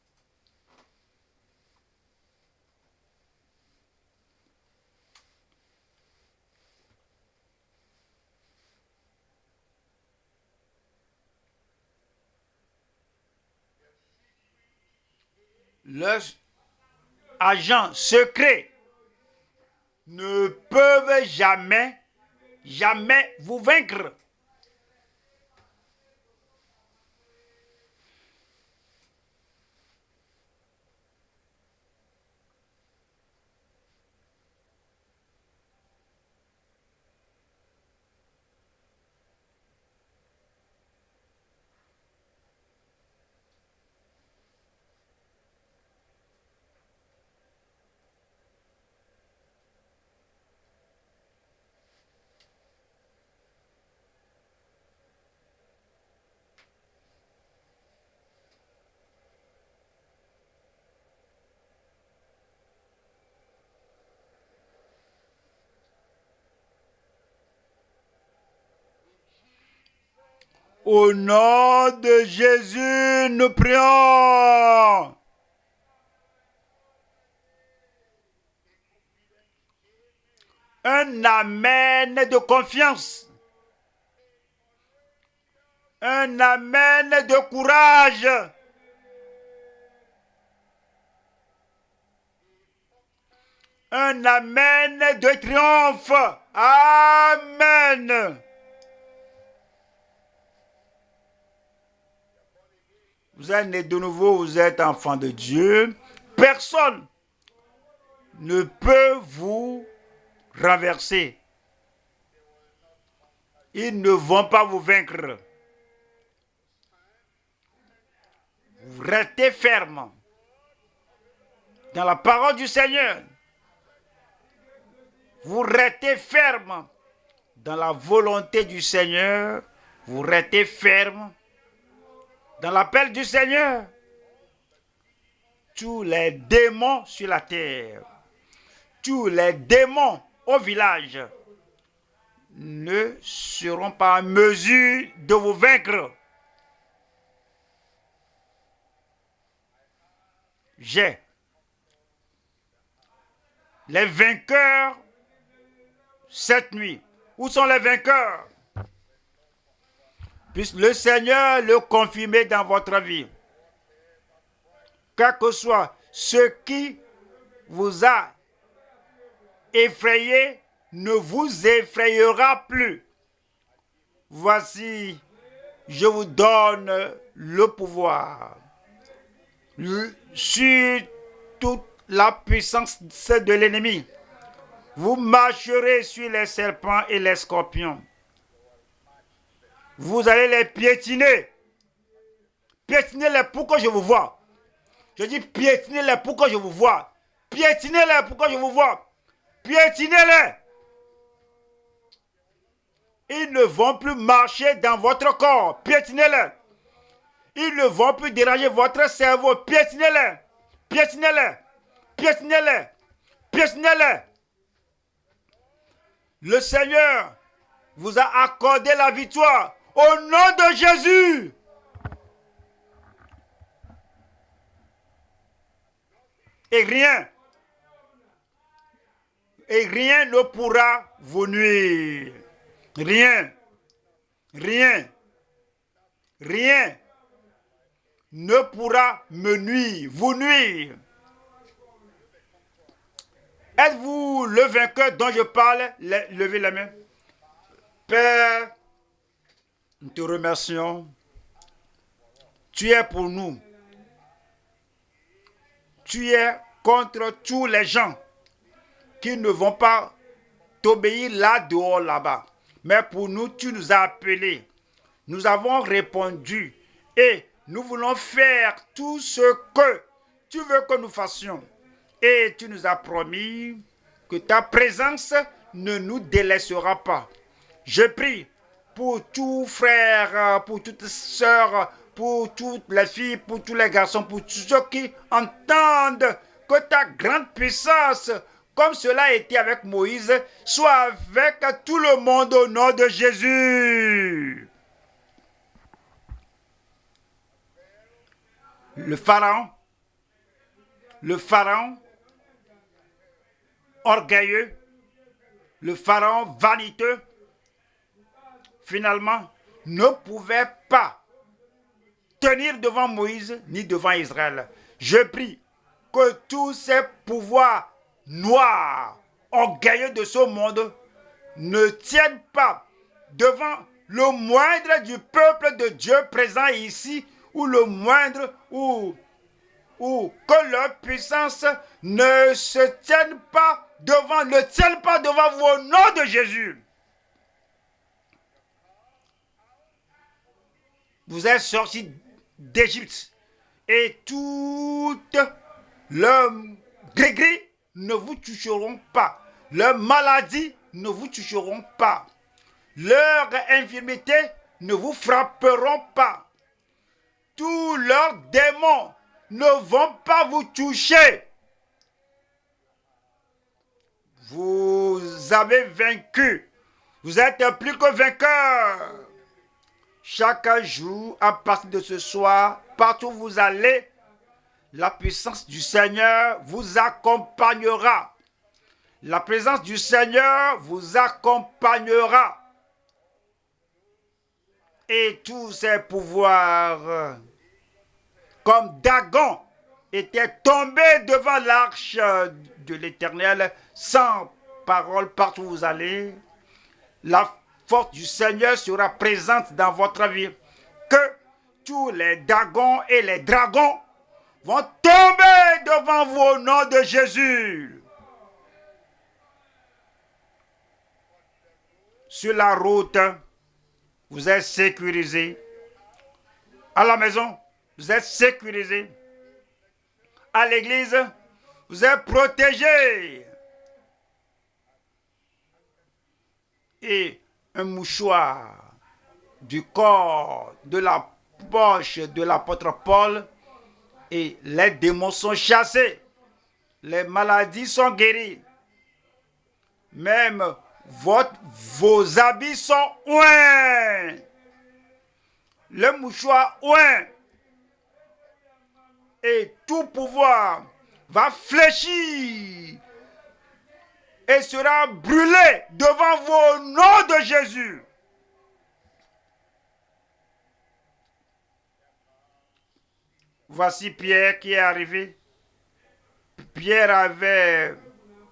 Leurs agents secrets ne peuvent jamais vous vaincre. Au nom de Jésus, nous prions. Un amen de confiance. Un amen de courage. Un amen de triomphe. Amen. Vous êtes né de nouveau, vous êtes enfant de Dieu. Personne ne peut vous renverser. Ils ne vont pas vous vaincre. Vous restez ferme dans la parole du Seigneur. Vous restez ferme dans la volonté du Seigneur. Vous restez ferme dans l'appel du Seigneur. Tous les démons sur la terre, tous les démons au village ne seront pas en mesure de vous vaincre. J'ai les vainqueurs cette nuit. Où sont les vainqueurs? Puisse le Seigneur le confirmer dans votre vie. Quel que soit ce qui vous a effrayé, ne vous effrayera plus. Voici, je vous donne le pouvoir sur toute la puissance de l'ennemi. Vous marcherez sur les serpents et les scorpions. Vous allez les piétiner. Piétinez-les pour que je vous voie. Je dis piétinez-les pour que je vous voie. Piétinez-les pour que je vous voie. Piétinez-les. Ils ne vont plus marcher dans votre corps. Piétinez-les. Ils ne vont plus déranger votre cerveau. Piétinez-les. Piétinez-les. Piétinez-les. Piétinez-les. Le Seigneur vous a accordé la victoire au nom de Jésus. Et rien ne pourra vous nuire. Rien ne pourra me nuire, vous nuire. Êtes-vous le vainqueur dont je parle? Levez la main. Père, nous te remercions. Tu es pour nous. Tu es contre tous les gens qui ne vont pas t'obéir là-dehors, là-bas. Mais pour nous, tu nous as appelés. Nous avons répondu et nous voulons faire tout ce que tu veux que nous fassions. Et tu nous as promis que ta présence ne nous délaissera pas. Je prie pour tous frères, pour toutes sœurs, pour toutes les filles, pour tous les garçons, pour tous ceux qui entendent que ta grande puissance, comme cela a été avec Moïse, soit avec tout le monde au nom de Jésus. Le pharaon orgueilleux, le pharaon vaniteux, finalement, ne pouvait pas tenir devant Moïse ni devant Israël. Je prie que tous ces pouvoirs noirs, orgueilleux de ce monde, ne tiennent pas devant le moindre du peuple de Dieu présent ici, ou le moindre, ou que leur puissance ne tienne pas devant vous au nom de Jésus. Vous êtes sortis d'Égypte et toutes leurs gris-gris ne vous toucheront pas. Leurs maladies ne vous toucheront pas. Leurs infirmités ne vous frapperont pas. Tous leurs démons ne vont pas vous toucher. Vous avez vaincu. Vous êtes plus que vainqueurs. Chaque jour, à partir de ce soir, partout où vous allez, la puissance du Seigneur vous accompagnera. La présence du Seigneur vous accompagnera. Et tous ces pouvoirs, comme Dagon, étaient tombés devant l'arche de l'Éternel, sans parole partout où vous allez. La force du Seigneur sera présente dans votre vie. Que tous les Dagons et les dragons vont tomber devant vous au nom de Jésus. Sur la route, vous êtes sécurisés. À la maison, vous êtes sécurisés. À l'église, vous êtes protégés. Et un mouchoir du corps, de la poche de l'apôtre Paul, et les démons sont chassés. Les maladies sont guéries. Même vos habits sont oints. Le mouchoir oint. Et tout pouvoir va fléchir et sera brûlé devant vous au nom de Jésus. Voici Pierre qui est arrivé. Pierre avait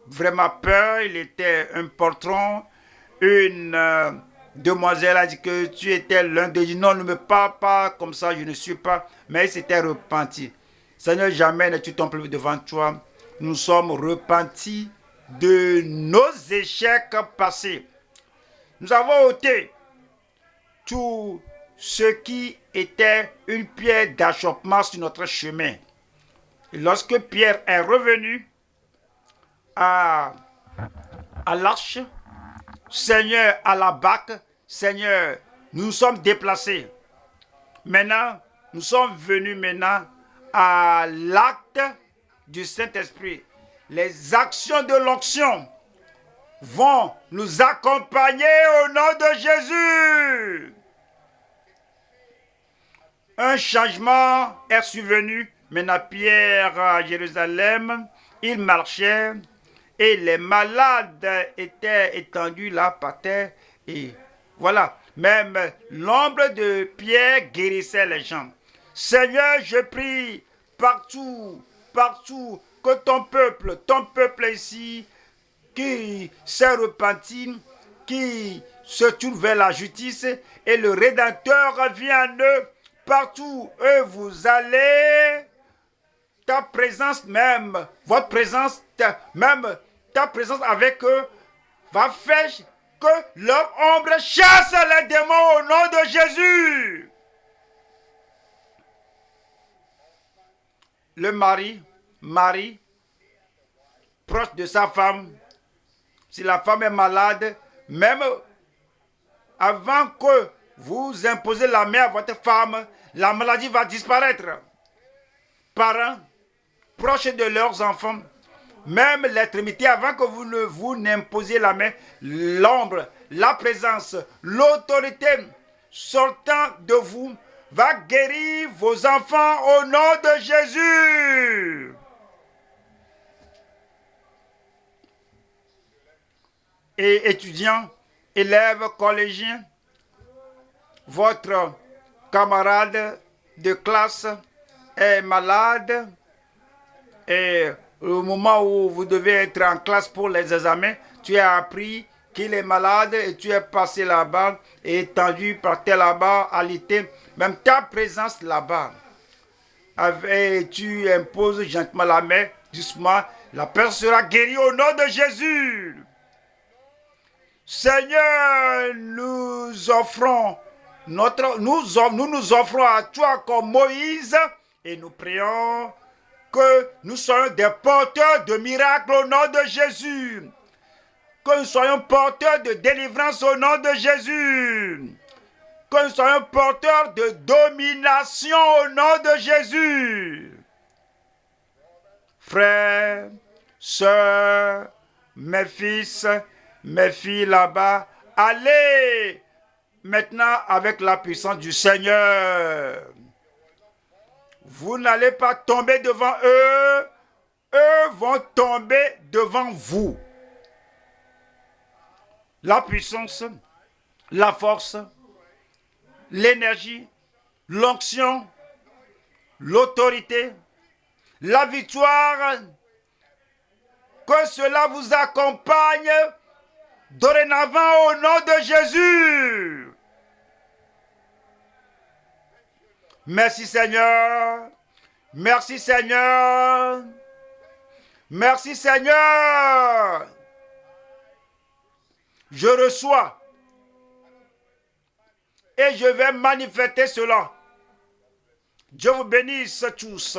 vraiment peur, il était un poltron. Une demoiselle a dit que tu étais l'un des... Non, ne me parle pas comme ça, je ne suis pas. Mais il s'était repenti. Seigneur, jamais ne tu tombes plus devant toi. Nous sommes repentis de nos échecs passés. Nous avons ôté tout ce qui était une pierre d'achoppement sur notre chemin. Et lorsque Pierre est revenu à l'arche, Seigneur à la barque, Seigneur, nous nous sommes déplacés. Maintenant, nous sommes venus maintenant à l'acte du Saint-Esprit. Les actions de l'onction vont nous accompagner au nom de Jésus. Un changement est survenu. Maintenant, Pierre à Jérusalem, il marchait et les malades étaient étendus là par terre. Et voilà, même l'ombre de Pierre guérissait les gens. Seigneur, je prie partout, partout, que ton peuple ici, qui s'est repenti, qui se tourne vers la justice et le Rédempteur vient à eux. Partout où vous allez, ta présence même, votre présence, même ta présence avec eux, va faire que leur ombre chasse les démons au nom de Jésus. Le mari, proche de sa femme, si la femme est malade, même avant que vous imposez la main à votre femme, la maladie va disparaître. Parents, proches de leurs enfants, même l'extrémité, avant que vous n'imposiez la main, l'ombre, la présence, l'autorité sortant de vous va guérir vos enfants au nom de Jésus. Et étudiants, élèves, collégiens, votre camarade de classe est malade et au moment où vous devez être en classe pour les examens, tu as appris qu'il est malade et tu es passé là-bas et étendu par terre là-bas, alité, même ta présence là-bas. Et tu imposes gentiment la main, doucement, la personne sera guérie au nom de Jésus. Seigneur, nous nous offrons à toi comme Moïse et nous prions que nous soyons des porteurs de miracles au nom de Jésus. Que nous soyons porteurs de délivrance au nom de Jésus. Que nous soyons porteurs de domination au nom de Jésus. Frères, sœurs, mes fils, mes filles là-bas, allez maintenant avec la puissance du Seigneur. Vous n'allez pas tomber devant eux, eux vont tomber devant vous. La puissance, la force, l'énergie, l'onction, l'autorité, la victoire, que cela vous accompagne dorénavant au nom de Jésus. Merci Seigneur. Merci Seigneur. Merci Seigneur. Je reçois et je vais manifester cela. Dieu vous bénisse tous.